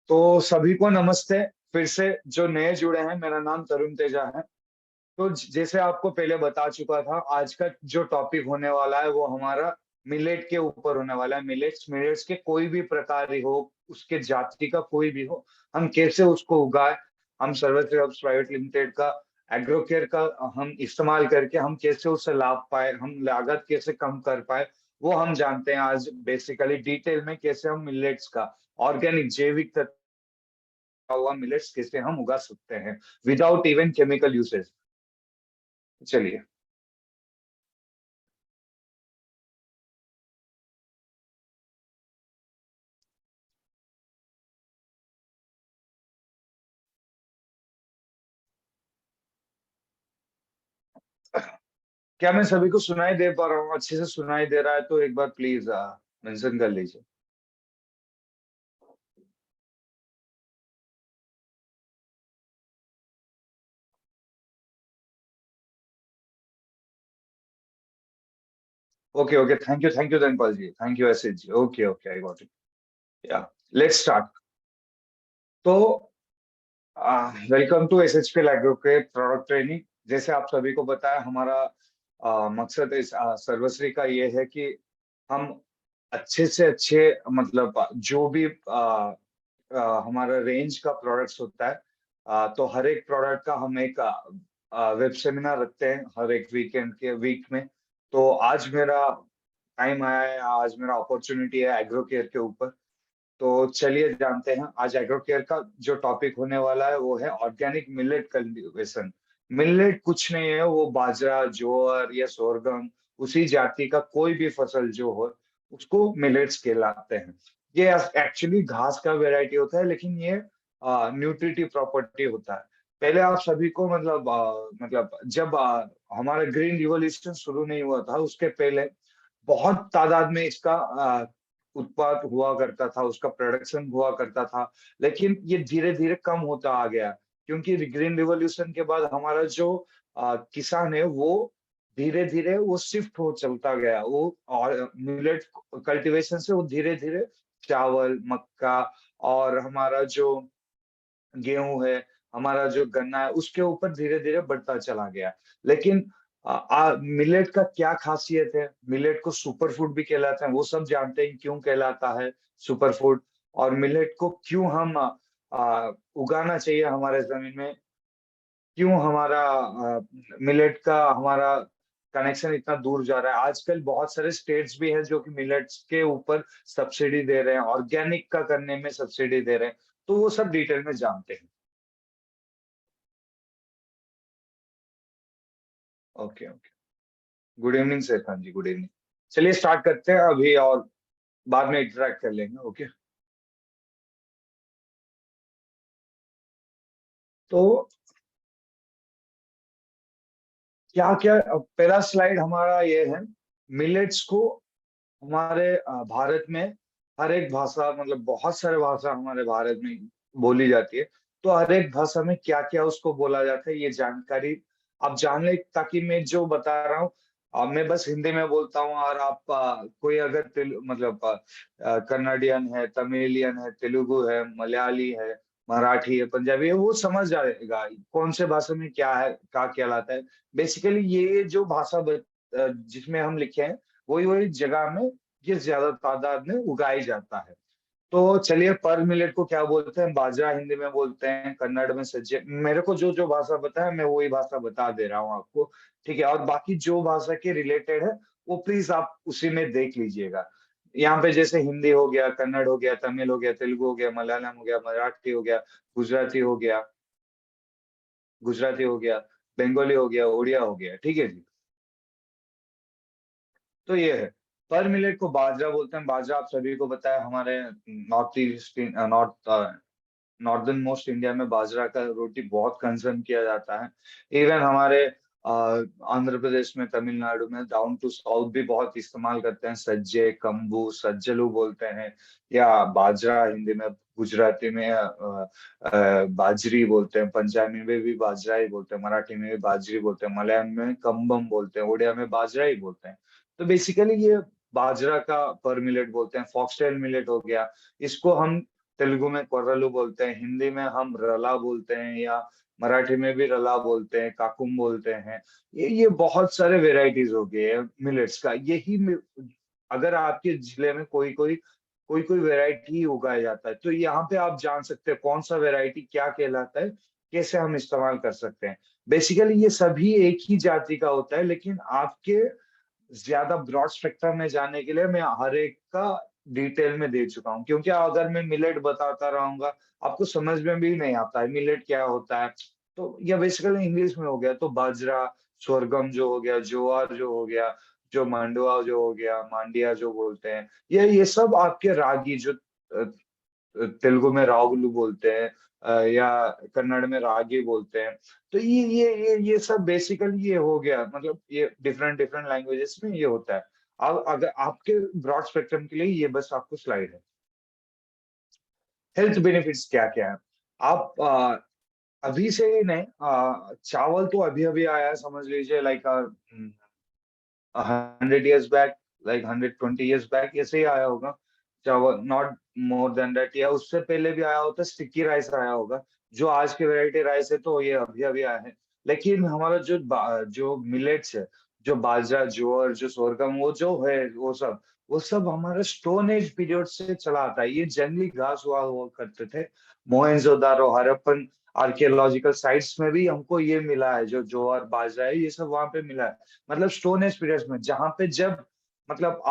तो सभी को नमस्ते। फिर से जो नए जुड़े हैं, मेरा नाम तरुण तेजा है। तो जैसे आपको पहले बता चुका था, आज का जो टॉपिक होने वाला है वो हमारा मिलेट के ऊपर होने वाला है। मिलेट्स मिलेट्स के कोई भी प्रकार ही हो, उसके जाति का कोई भी हो, हम कैसे उसको उगाए। हम सर्वश्री हब्स प्राइवेट लिमिटेड का एग्रो केयर का हम इस्तेमाल करके हम कैसे उससे लाभ पाए, हम लागत कैसे कम कर पाए, वो हम जानते हैं आज बेसिकली डिटेल में। कैसे हम मिलेट्स का ऑर्गेनिक जैविक हुआ मिलेट्स कैसे हम उगा सकते हैं विदाउट इवन केमिकल यूसेज। चलिए। क्या मैं सभी को सुनाई दे पा रहा हूँ? अच्छे से सुनाई दे रहा है तो एक बार प्लीज मेंशन कर लीजिए। Okay okay, thank you Dhanpal ji, thank you S ji. Okay okay, I got it. Yeah, let's start. तो वेलकम टू एसएचपी एग्रो के प्रोडक्ट ट्रेनिंग। जैसे आप सभी को बताया, हमारा मकसद इस सर्वश्री का ये है कि हम अच्छे से अच्छे मतलब जो भी हमारा रेंज का प्रोडक्ट्स होता है, तो हर एक प्रोडक्ट का हम एक वेब सेमिनार रखते हैं हर एक वीकेंड के वीक में। तो आज मेरा टाइम आया है, आज मेरा अपॉर्चुनिटी है एग्रो केयर के ऊपर। तो चलिए जानते हैं आज एग्रो केयर का जो टॉपिक होने वाला है वो है ऑर्गेनिक मिलेट कल्टीवेशन। मिलेट कुछ नहीं है, वो बाजरा ज्वार या सोरगम, उसी जाति का कोई भी फसल जो हो उसको मिलेट्स कहलाते हैं। ये एक्चुअली घास का वेराइटी होता है, लेकिन ये न्यूट्रिटिव प्रॉपर्टी होता है। पहले आप सभी को मतलब जब हमारा ग्रीन रिवॉल्यूशन शुरू नहीं हुआ था, उसके पहले बहुत तादाद में इसका उत्पाद हुआ करता था, उसका प्रोडक्शन हुआ करता था। लेकिन ये धीरे धीरे कम होता आ गया, क्योंकि ग्रीन रिवॉल्यूशन के बाद हमारा जो किसान है वो धीरे धीरे वो शिफ्ट हो चलता गया। वो और मिलेट कल्टीवेशन से वो धीरे धीरे चावल मक्का और हमारा जो गेहूं है, हमारा जो गन्ना है, उसके ऊपर धीरे धीरे बढ़ता चला गया। लेकिन मिलेट का क्या खासियत है? मिलेट को सुपर फूड भी कहलाते हैं, वो सब जानते हैं क्यों कहलाता है सुपर फूड। और मिलेट को क्यों हम उगाना चाहिए हमारे जमीन में, क्यों हमारा मिलेट का हमारा कनेक्शन इतना दूर जा रहा है। आजकल बहुत सारे स्टेट्स भी हैं जो कि मिलेट्स के ऊपर सब्सिडी दे रहे हैं, ऑर्गेनिक का करने में सब्सिडी दे रहे हैं। तो वो सब डिटेल में जानते हैं। Okay okay. Good evening chiffon जी, गुड इवनिंग। चलिए स्टार्ट करते हैं अभी, और बाद में इंटरेक्ट कर लेंगे। ओके। तो क्या क्या, पहला स्लाइड हमारा ये है। मिलेट्स को हमारे भारत में हर एक भाषा, मतलब बहुत सारे भाषा हमारे भारत में बोली जाती है। तो हर एक भाषा में क्या क्या उसको बोला जाता है, ये जानकारी आप जान ले, ताकि मैं जो बता रहा हूँ मैं बस हिंदी में बोलता हूँ, और आप कोई अगर मतलब कन्नडियन है, तमिलियन है, तेलुगु है, मलयाली है, मराठी है, पंजाबी है, वो समझ जाएगा कौन से भाषा में क्या है, क्या कहलाता है। बेसिकली ये जो भाषा जिसमें हम लिखे हैं, वही वही जगह में ये ज्यादा तादाद में उगाई जाता है। तो चलिए, पर मिलेट को क्या बोलते हैं? बाजरा हिंदी में बोलते हैं, कन्नड़ में सज्जे। मेरे को जो जो भाषा पता है मैं वही भाषा बता दे रहा हूँ आपको। ठीक है, और बाकी जो भाषा के रिलेटेड है वो प्लीज आप उसी में देख लीजिएगा। यहाँ पे जैसे हिंदी हो गया, कन्नड़ हो गया, तमिल हो गया, तेलुगु हो गया, मलयालम हो गया, मराठी हो गया, गुजराती हो गया, गुजराती हो गया, बंगाली हो गया, उड़िया हो गया। ठीक है जी। तो ये है, पर मिलेट को बाजरा बोलते हैं। बाजरा आप सभी को पता है, हमारे north east north northern most India में बाजरा का रोटी बहुत कंज्यूम किया जाता है। इवन हमारे आंध्र प्रदेश में, तमिलनाडु में, डाउन टू साउथ भी बहुत इस्तेमाल करते हैं। सज्जे, कंबू, सज्जलू बोलते हैं, या बाजरा हिंदी में, गुजराती में बाजरी बोलते हैं, पंजाबी में भी बाजरा ही बोलते हैं, मराठी में भी बाजरी बोलते हैं, मलयालम में कम्बम बोलते हैं, उड़िया में बाजरा ही बोलते हैं। तो बेसिकली ये बाजरा का पर मिलेट बोलते हैं। फॉक्सटेल मिलेट हो गया, इसको हम तेलुगु में कोर्रलू बोलते हैं, हिंदी में हम रला बोलते हैं, या मराठी में भी रला बोलते हैं, काकुम बोलते हैं। ये बहुत सारे वेराइटीज हो गए हैं मिलेट्स का। अगर आपके जिले में कोई वेराइटी उगाया जाता है, तो यहाँ पे आप जान सकते हैं कौन सा वेराइटी क्या कहलाता है, कैसे हम इस्तेमाल कर सकते हैं। बेसिकली ये सभी एक ही जाति का होता है, लेकिन आपके ज्यादा ब्रॉड स्पेक्ट्रम में जाने के लिए मैं हर एक का डिटेल में दे चुका हूँ, क्योंकि अगर मैं मिलेट बताता रहूंगा आपको समझ में भी नहीं आता है मिलेट क्या होता है। तो ये बेसिकली इंग्लिश में हो गया, तो बाजरा, sorghum जो हो गया, ज्वार जो हो गया, जो मांडुआ जो हो गया, मांडिया जो बोलते हैं, ये सब आपके रागी जो तेलुगु में रागुलू बोलते हैं, या कन्नड़ में रागी बोलते हैं। तो ये सब बेसिकली ये हो गया, मतलब ये डिफरेंट डिफरेंट लैंग्वेजेस में ये होता है। अब अगर आपके ब्रॉड स्पेक्ट्रम के लिए ये बस आपको स्लाइड है। हेल्थ बेनिफिट्स क्या क्या है? आप अभी से ही नहीं, चावल तो अभी अभी आया है, समझ लीजिए like 100 years back, like 120 years back ऐसे ही आया होगा चावल, नॉट मोर देन दैट। या उससे पहले भी आया होता, स्टिकी राइस आया होगा, जो आज की वैरायटी राइस है, तो ये अभी अभी आया है। लेकिन हमारा जो मिलेट्स है, जो बाजरा, ज्वार, जो सोरगम, वो जो है, वो सब हमारे स्टोन एज पीरियड से चला आता है। ये जंगली घास हुआ करते थे। मोहनजोदारो, हड़प्पन आर्कियोलॉजिकल साइट्स में भी हमको ये मिला है, जो ज्वार बाजरा है, ये सब वहां पे मिला है। मतलब स्टोन एज पीरियड्स में, जहां पे जब मतलब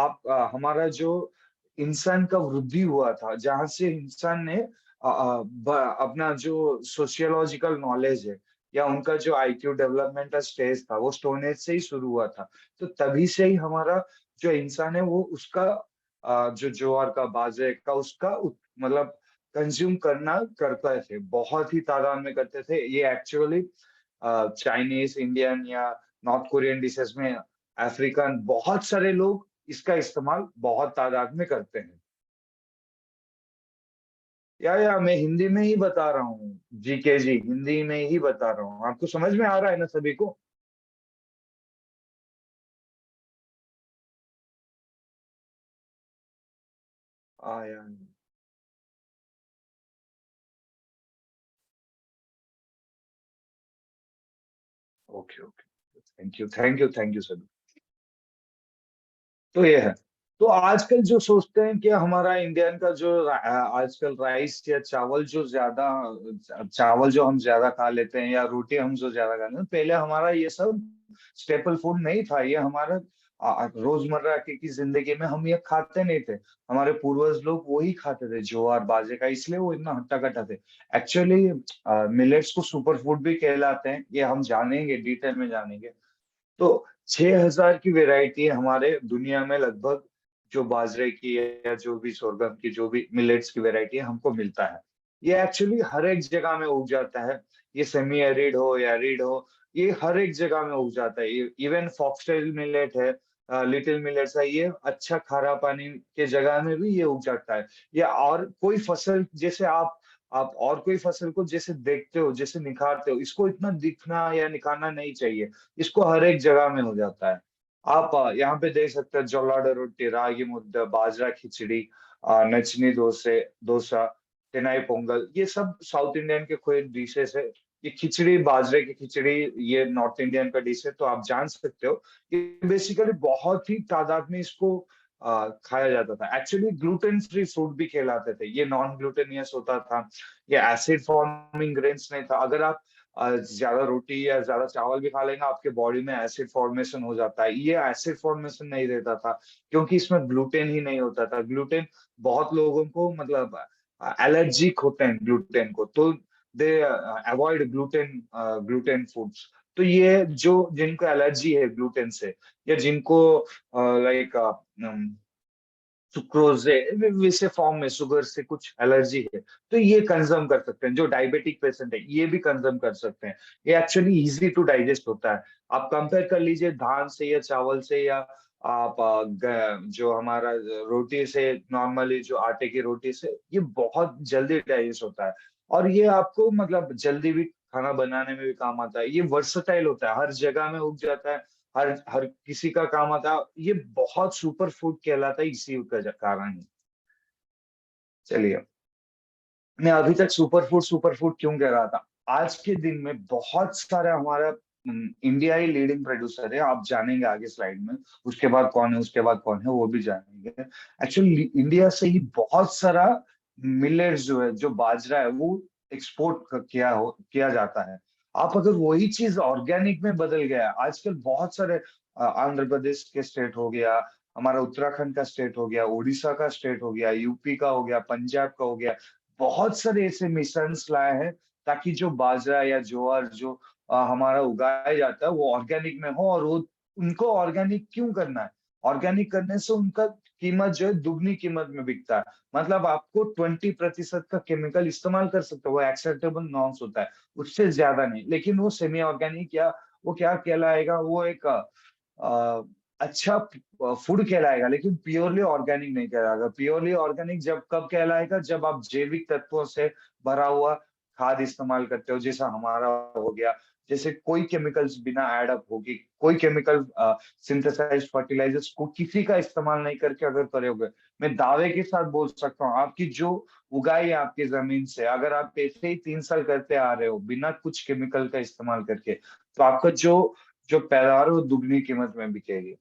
हमारा जो इंसान का वृद्धि हुआ था, जहां से इंसान ने अपना जो सोशियोलॉजिकल नॉलेज है, या उनका जो आईक्यू डेवलपमेंट का स्टेज था, वो स्टोन एज से ही शुरू हुआ था। तो तभी से ही हमारा जो इंसान है, वो उसका जो ज्वार का, बाजरे का, उसका मतलब कंज्यूम करना करते थे, बहुत ही तादाद में करते थे। ये एक्चुअली चाइनीज, इंडियन या नॉर्थ कोरियन डिशेस में, अफ्रीकन, बहुत सारे लोग इसका इस्तेमाल बहुत तादाद में करते हैं। या मैं हिंदी में ही बता रहा हूँ, जीके जी, हिंदी में ही बता रहा हूँ, आपको समझ में आ रहा है ना सभी को? आया। Okay okay, thank you thank you thank you सभी। तो ये है। तो आजकल जो सोचते हैं कि हमारा इंडियन का जो आजकल राइस या चावल जो हम ज्यादा खा लेते हैं, या रोटी हम जो ज्यादा खा लेते हैं, पहले हमारा ये सब स्टेपल फूड नहीं था। ये हमारा रोजमर्रा की जिंदगी में हम ये खाते नहीं थे। हमारे पूर्वज लोग वही खाते थे, ज्वार बाजरे का, इसलिए वो इतना हट्टा कट्टा थे। एक्चुअली मिलेट्स को सुपर फूड भी कहलाते हैं, ये हम जानेंगे, डिटेल में जानेंगे। तो 6,000 की वैरायटी है हमारे दुनिया में लगभग, जो बाजरे की या जो भी सोरगम की, जो भी मिलेट्स की वैरायटी है, हमको मिलता है। ये एक्चुअली हर एक जगह में उग जाता है। ये सेमी एरिड हो या एरिड हो, ये हर एक जगह में उग जाता है। इवन फॉक्सटेल मिलेट है, लिटिल मिलेट्स है, ये अच्छा खारा पानी के जगह में भी ये उग जाता है। या और कोई फसल, जैसे आप और कोई फसल को जैसे देखते हो, जैसे निखारते हो, इसको इतना दिखना या निखारना नहीं चाहिए। इसको हर एक जगह में हो जाता है। आप यहाँ पे देख सकते हैं, जोलाडो रोटी, रागी मुद्दा, बाजरा खिचड़ी, नचनी डोसा, चेन्नई पोंगल, ये सब साउथ इंडियन के कोई डिशेस है। ये खिचड़ी, बाजरे की खिचड़ी, ये नॉर्थ इंडियन का डिश है। तो आप जान सकते हो कि बेसिकली बहुत ही तादाद में इसको खाया जाता था। एक्चुअली ग्लूटेन फ्री फूड भी कहलाते थे। ये नॉन ग्लूटेनियस होता था। ये एसिड फॉर्मिंग ग्रेन्स नहीं था। अगर आप ज्यादा रोटी या ज्यादा चावल भी खा लेंगे, आपके बॉडी में एसिड फॉर्मेशन हो जाता है। ये एसिड फॉर्मेशन नहीं रहता था, क्योंकि इसमें ग्लूटेन ही नहीं होता था। ग्लूटेन बहुत लोगों को मतलब एलर्जिक होते हैं ग्लूटेन को, तो दे अवॉइड ग्लूटेन फूड्स। तो ये जो जिनको एलर्जी है ग्लूटेन से, या जिनको लाइक सुक्रोज है, वैसे फॉर्म में शुगर से कुछ एलर्जी है, तो ये कंज्यूम कर सकते हैं। जो डायबिटिक पेशेंट है, ये भी कंज्यूम कर सकते हैं। ये एक्चुअली इजी टू डाइजेस्ट होता है। आप कंपेयर कर लीजिए धान से या चावल से, या आप जो हमारा रोटी से, नॉर्मली जो आटे की रोटी से, ये बहुत जल्दी डाइजेस्ट होता है। और ये आपको मतलब जल्दी भी खाना बनाने में भी काम आता है। ये वर्सटाइल होता है, हर जगह में उग जाता है, हर हर किसी का काम आता है। ये बहुत सुपर फूड कहलाता है इसी का कारण ही। चलिए। मैं अभी तक सुपर फूड क्यों कह रहा था, आज के दिन में बहुत सारा हमारा इंडिया ही लीडिंग प्रोड्यूसर है, आप जानेंगे आगे स्लाइड में। उसके बाद कौन है, उसके बाद कौन है, वो भी जानेंगे। एक्चुअली इंडिया से ही बहुत सारा मिलेट्स जो है, जो बाजरा है, वो एक्सपोर्ट किया जाता है। आप अगर वही चीज ऑर्गेनिक में बदल गया, आजकल बहुत सारे आंध्र प्रदेश के स्टेट हो गया, हमारा उत्तराखंड का स्टेट हो गया, उड़ीसा का स्टेट हो गया, यूपी का हो गया, पंजाब का हो गया, बहुत सारे ऐसे मिशंस लाए हैं ताकि जो बाजरा या ज्वार जो हमारा उगाया जाता है वो ऑर्गेनिक में हो। और वो उनको ऑर्गेनिक क्यों करना है, ऑर्गेनिक करने से उनका कीमत जो है दुगनी कीमत में बिकता है। मतलब आपको 20% का केमिकल इस्तेमाल कर सकते हो, वो एक्सेप्टेबल नॉर्म्स होता है, उससे ज्यादा नहीं। लेकिन वो सेमी ऑर्गेनिक या वो क्या कहलाएगा, वो एक अच्छा फूड कहलाएगा, लेकिन प्योरली ऑर्गेनिक नहीं कहलाएगा। प्योरली ऑर्गेनिक जब कब कहलाएगा, जब आप जैविक तत्वों से भरा हुआ खाद इस्तेमाल करते हो, जैसा हमारा हो गया। जैसे कोई केमिकल्स बिना एड अप होगी, कोई केमिकल सिंथेसाइज्ड फर्टिलाइजर्स को किसी का इस्तेमाल नहीं करके अगर करोगे, मैं दावे के साथ बोल सकता हूँ, आपकी जो उगाई है आपकी जमीन से, अगर आप ऐसे ही 3 साल करते आ रहे हो बिना कुछ केमिकल का इस्तेमाल करके, तो आपका जो जो पैदावार है वो दुगनी कीमत में बिकेगी।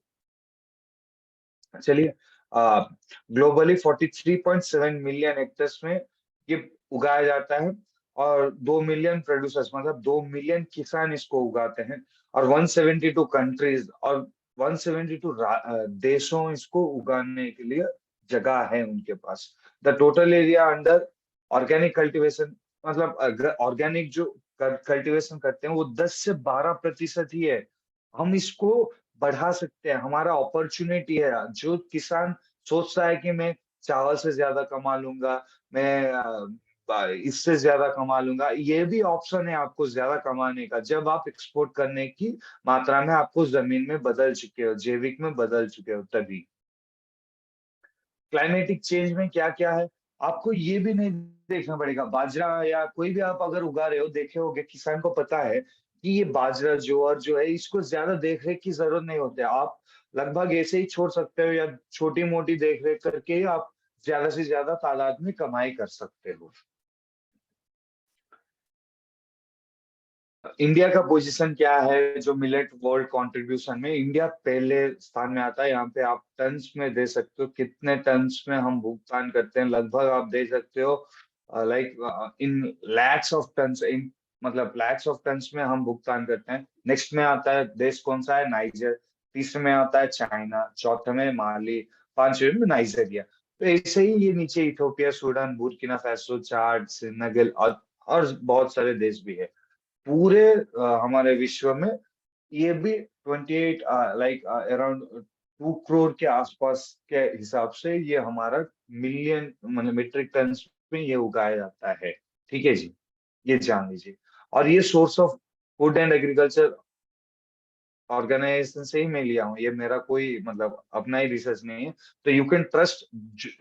चलिए, ग्लोबली 43.7 मिलियन हेक्टेयर्स में ये उगाया जाता है, और 2 मिलियन प्रोड्यूसर्स, मतलब 2 मिलियन किसान इसको उगाते हैं। और 172 कंट्रीज और 172 देशों इसको उगाने के लिए जगह है उनके पास। The total area under organic cultivation, मतलब ऑर्गेनिक जो कल्टीवेशन करते हैं वो 10 से 12% ही है। हम इसको बढ़ा सकते हैं, हमारा अपॉर्चुनिटी है। जो किसान सोचता है कि मैं चावल से ज्यादा कमा लूंगा, मैं इससे ज्यादा कमा लूंगा, ये भी ऑप्शन है आपको ज्यादा कमाने का, जब आप एक्सपोर्ट करने की मात्रा में आपको जमीन में बदल चुके हो, जैविक में बदल चुके हो तभी। क्लाइमेटिक चेंज में क्या क्या है, आपको ये भी नहीं देखना पड़ेगा। बाजरा या कोई भी आप अगर उगा रहे हो, देखे होगे किसान को पता है कि ये बाजरा ज्वार जो है, इसको ज्यादा देख रेख की जरूरत नहीं होती है। आप लगभग ऐसे ही छोड़ सकते हो, या छोटी मोटी देख रेख करके ही आप ज्यादा से ज्यादा तादाद में कमाई कर सकते हो। इंडिया का पोजीशन क्या है, जो मिलेट वर्ल्ड कंट्रीब्यूशन में इंडिया पहले स्थान में आता है। यहाँ पे आप टन्स में दे सकते हो, कितने टन्स में हम भुगतान करते हैं, लगभग आप दे सकते हो like in lakhs of tons, in मतलब लैक्स ऑफ टन्स में हम भुगतान करते हैं। नेक्स्ट में आता है देश कौन सा है, नाइजर। तीसरे में आता है चाइना, चौथे में माली, पांचवे में नाइजीरिया। तो ऐसे ही ये नीचे इथोपिया, सूडान, बुर्किना फासो, चाड, सेनेगल और बहुत सारे देश भी है पूरे हमारे विश्व में। ये भी 28 लाइक अराउंड 2 करोड़ के आसपास के हिसाब से ये हमारा मिलियन मतलब मीट्रिक टन में ये उगाया जाता है। ठीक है जी, ये जान लीजिए। और ये source of food and agriculture organization से ही मैं लिया हूँ, ये मेरा कोई मतलब अपना ही रिसर्च नहीं है। तो यू कैन ट्रस्ट,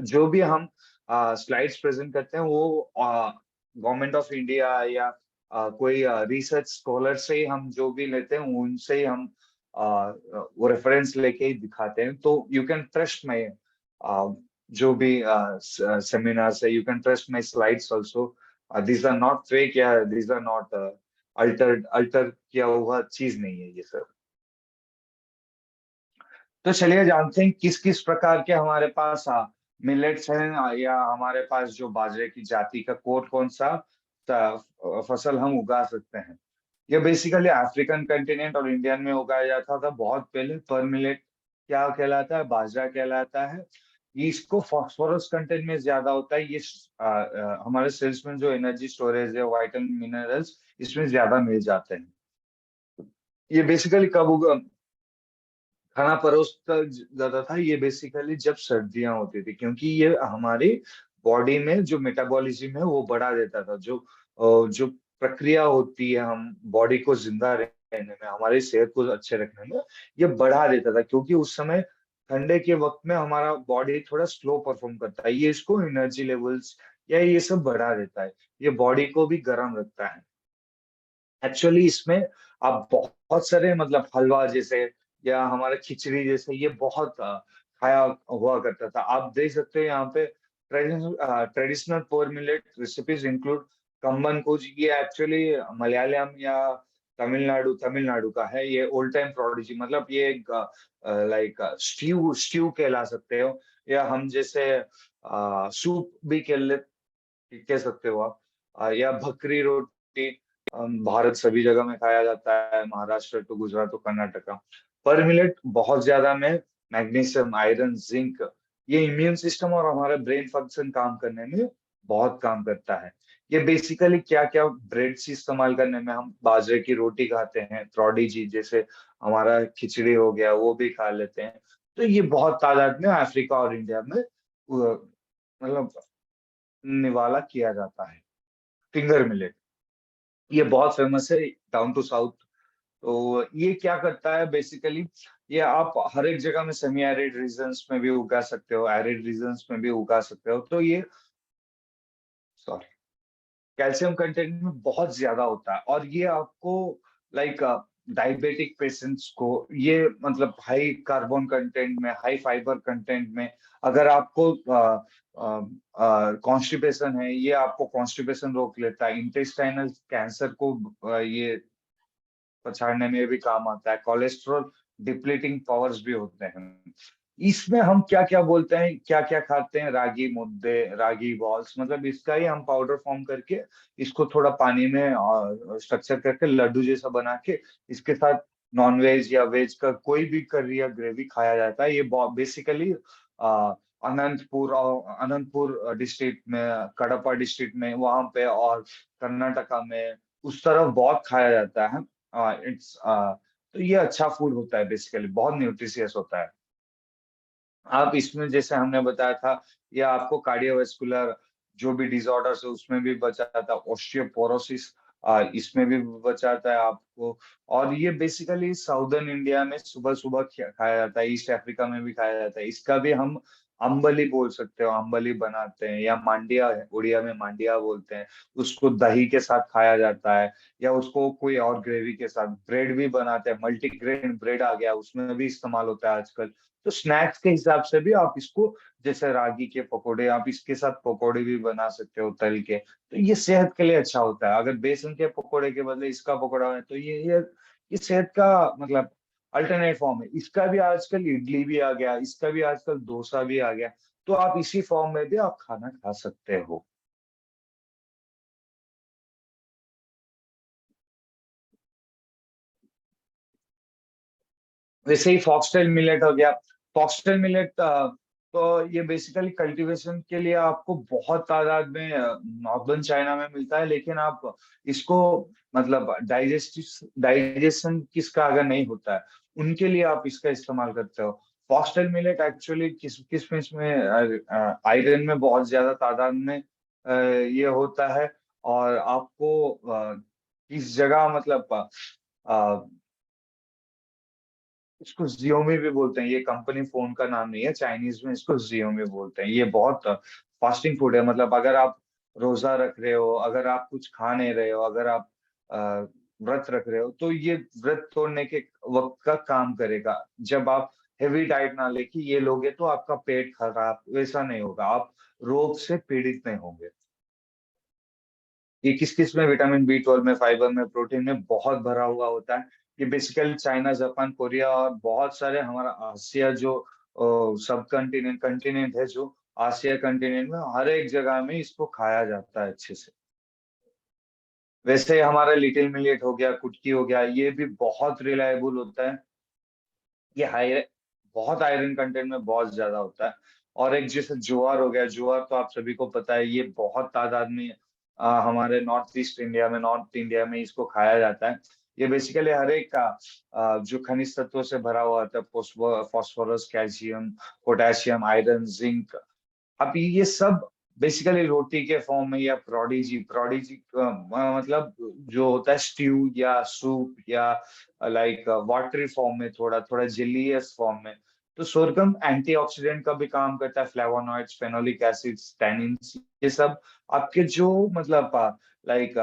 जो भी हम स्लाइड्स प्रेजेंट करते हैं वो गवर्नमेंट ऑफ इंडिया या कोई रिसर्च स्कॉलर से ही हम जो भी लेते हैं उनसे ही हम वो रेफरेंस लेके ही दिखाते हैं। तो यू कैन ट्रस्ट माई जो भी सेमिनार्स है, you can trust my slides also. These are not fake या दीज आर नॉट अल्टर किया हुआ चीज नहीं है ये सब। तो चलिए जानते हैं किस किस प्रकार के हमारे पास मिलेट्स हैं, या हमारे पास जो बाजरे की जाति का कोट कौन सा फसल हम उगा सकते हैं। ये बेसिकली अफ्रीकन कंटिनेंट और इंडियन में उगाया जाता था बहुत पहले। पर मिलेट क्या कहलाता है, बाजरा कहलाता है। ये इसको फास्फोरस कंटेंट में ज्यादा होता है, ये हमारे सेल्स में जो एनर्जी स्टोरेज है, वाइटल मिनरल्स इसमें ज्यादा मिल जाते हैं। ये बेसिकली कब उगा, खाना परोसता जाता था ये बेसिकली जब सर्दियां होती थी, क्योंकि ये हमारी बॉडी में जो मेटाबॉलिज्म है वो बढ़ा देता था। जो प्रक्रिया होती है हम बॉडी को जिंदा रहने में, हमारी सेहत को अच्छे रखने में, ये बढ़ा देता था। क्योंकि उस समय ठंडे के वक्त में हमारा बॉडी थोड़ा स्लो परफॉर्म करता है, ये इसको एनर्जी लेवल्स या ये सब बढ़ा देता है, ये बॉडी को भी गर्म रखता है। एक्चुअली इसमें आप बहुत सारे मतलब हलवा जैसे या हमारा खिचड़ी जैसे ये बहुत खाया हुआ करता था। आप देख सकते हैं यहाँ पे ट्रेडिशनल पोर मिलेट रेसिपीज इंक्लूड कम्बन कुज। ये एक्चुअली मलयालम या तमिलनाडु का है। ये ओल्ड टाइम प्रोडिजी, मतलब ये एक लाइक स्ट्यू स्ट्यू कहला सकते हो, या हम जैसे सूप भी कह सकते हो आप। या भकरी रोटी भारत सभी जगह में खाया जाता है, महाराष्ट्र टू गुजरात टू कर्नाटका। पर मिलेट बहुत ज्यादा में मैग्नीशियम, आयरन, जिंक, ये इम्यून सिस्टम और हमारे ब्रेन फंक्शन काम करने में बहुत काम करता है। ये बेसिकली क्या क्या ब्रेड से इस्तेमाल करने में, हम बाजरे की रोटी खाते हैं, प्रोडीजी जैसे हमारा खिचड़ी हो गया वो भी खा लेते हैं। तो ये बहुत तादाद में अफ्रीका और इंडिया में मतलब निवाला किया जाता है। फिंगर मिलेट ये बहुत फेमस है डाउन टू साउथ। तो ये क्या करता है बेसिकली, ये आप हर एक जगह में सेमी एरिड रीजन्स में भी उगा सकते हो, एरिड रीजन्स में भी उगा सकते हो। तो ये सॉरी कैल्शियम कंटेंट में बहुत ज्यादा होता है, और ये आपको लाइक डायबिटिक पेशेंट्स को ये मतलब हाई कार्बन कंटेंट में, हाई फाइबर कंटेंट में, अगर आपको कॉन्स्टिपेशन है, ये आपको कॉन्स्टिपेशन रोक लेता है। इंटेस्टाइनल कैंसर को ये पछाड़ने में भी काम आता है। कोलेस्ट्रॉल डिप्लीटिंग पावर्स भी होते हैं। इसमें हम क्या क्या बोलते हैं, क्या क्या खाते हैं, रागी मुद्दे, रागी बॉल्स, मतलब इसका ही हम पाउडर फॉर्म करके इसको थोड़ा पानी में स्ट्रक्चर करके लड्डू जैसा बना के इसके साथ नॉन वेज या वेज का कोई भी करी या ग्रेवी खाया जाता है। ये बेसिकली अनंतपुर डिस्ट्रिक्ट में, कडपा डिस्ट्रिक्ट में वहां पे, और कर्नाटका में उस तरफ बहुत खाया जाता है। इट्स तो ये अच्छा फूड होता है, बेसिकली बहुत न्यूट्रिशियस होता है। आप इसमें जैसे हमने बताया था, ये आपको कार्डियोवास्कुलर जो भी डिसऑर्डर्स है उसमें भी बचाता है, ऑस्टियोपोरोसिस इसमें भी बचाता है आपको। और ये बेसिकली साउदर्न इंडिया में सुबह सुबह खाया जाता है, ईस्ट अफ्रीका में भी खाया जाता है। इसका भी हम अम्बली बोल सकते हो, अम्बली बनाते हैं, या मांडिया है, उड़िया में मांडिया बोलते हैं। उसको दही के साथ खाया जाता है, या उसको कोई और ग्रेवी के साथ। ब्रेड भी बनाते हैं, मल्टीग्रेन ब्रेड आ गया, उसमें भी इस्तेमाल होता है आजकल। तो स्नैक्स के हिसाब से भी आप इसको, जैसे रागी के पकोड़े, आप इसके साथ पकोड़े भी बना सकते हो तल के। तो ये सेहत के लिए अच्छा होता है। अगर बेसन के पकोड़े के बदले इसका पकोड़ा है तो ये सेहत का मतलब अल्टरनेट फॉर्म है। इसका भी आजकल इडली भी आ गया, इसका भी आजकल डोसा भी आ गया। तो आप इसी फॉर्म में भी आप खाना खा सकते हो। वैसे ही फॉक्सटेल मिलेट हो गया। फॉक्सटेल मिलेट तो ये बेसिकली कल्टीवेशन के लिए आपको बहुत तादाद में नॉर्दर्न चाइना में मिलता है, लेकिन आप इसको मतलब डाइजेशन किसका अगर नहीं होता है उनके लिए आप इसका इस्तेमाल करते हो। फॉक्सटेल मिलेट एक्चुअली किसमिस में आयरन में बहुत ज्यादा तादाद में ये होता है। और आपको इस जगह मतलब इसको जियोमी भी बोलते हैं। ये कंपनी फोन का नाम नहीं है, चाइनीज में इसको जियोमी बोलते हैं। ये बहुत फास्टिंग फूड है, मतलब अगर आप रोजा रख रहे हो, अगर आप कुछ खा नहीं रहे हो, अगर आप अ, व्रत रख रहे हो, तो ये व्रत तोड़ने के वक्त का काम करेगा। जब आप हेवी डाइट ना लेके ये लोगे तो आपका पेट खराब वैसा नहीं होगा, आप रोग से पीड़ित नहीं होंगे। ये किस किस में, विटामिन बी 12 में, फाइबर में, प्रोटीन में बहुत भरा हुआ होता है। ये बेसिकली चाइना, जापान, कोरिया और बहुत सारे हमारा आसिया जो सब कंटिनेंट है, जो आसिया कंटिनेंट में हर एक जगह में इसको खाया जाता है अच्छे से। वैसे हमारा लिटिल मिलेट हो गया, कुटकी हो गया, ये भी बहुत रिलायबल होता है। ये हाई बहुत आयरन कंटेंट में बहुत ज्यादा होता है। और एक जैसे ज्वार हो गया, ज्वार तो आप सभी को पता है, ये बहुत तादाद में हमारे नॉर्थ ईस्ट इंडिया में, नॉर्थ इंडिया में इसको खाया जाता है। ये बेसिकली हर एक का जो खनिज तत्वों से भरा हुआ होता है, phosphorus, calcium, potassium, iron, zinc. अब ये सब बेसिकली रोटी के फॉर्म में, या प्रोडीजी प्रोडीजी मतलब जो होता है स्ट्यू या सूप, या लाइक वाटरी फॉर्म में, थोड़ा थोड़ा जेलियस फॉर्म में। तो सोरगम एंटीऑक्सीडेंट का भी काम करता है, फ्लेवोनॉइड्स, फेनोलिक एसिड्स, टैनिन्स, ये सब आपके जो मतलब लाइक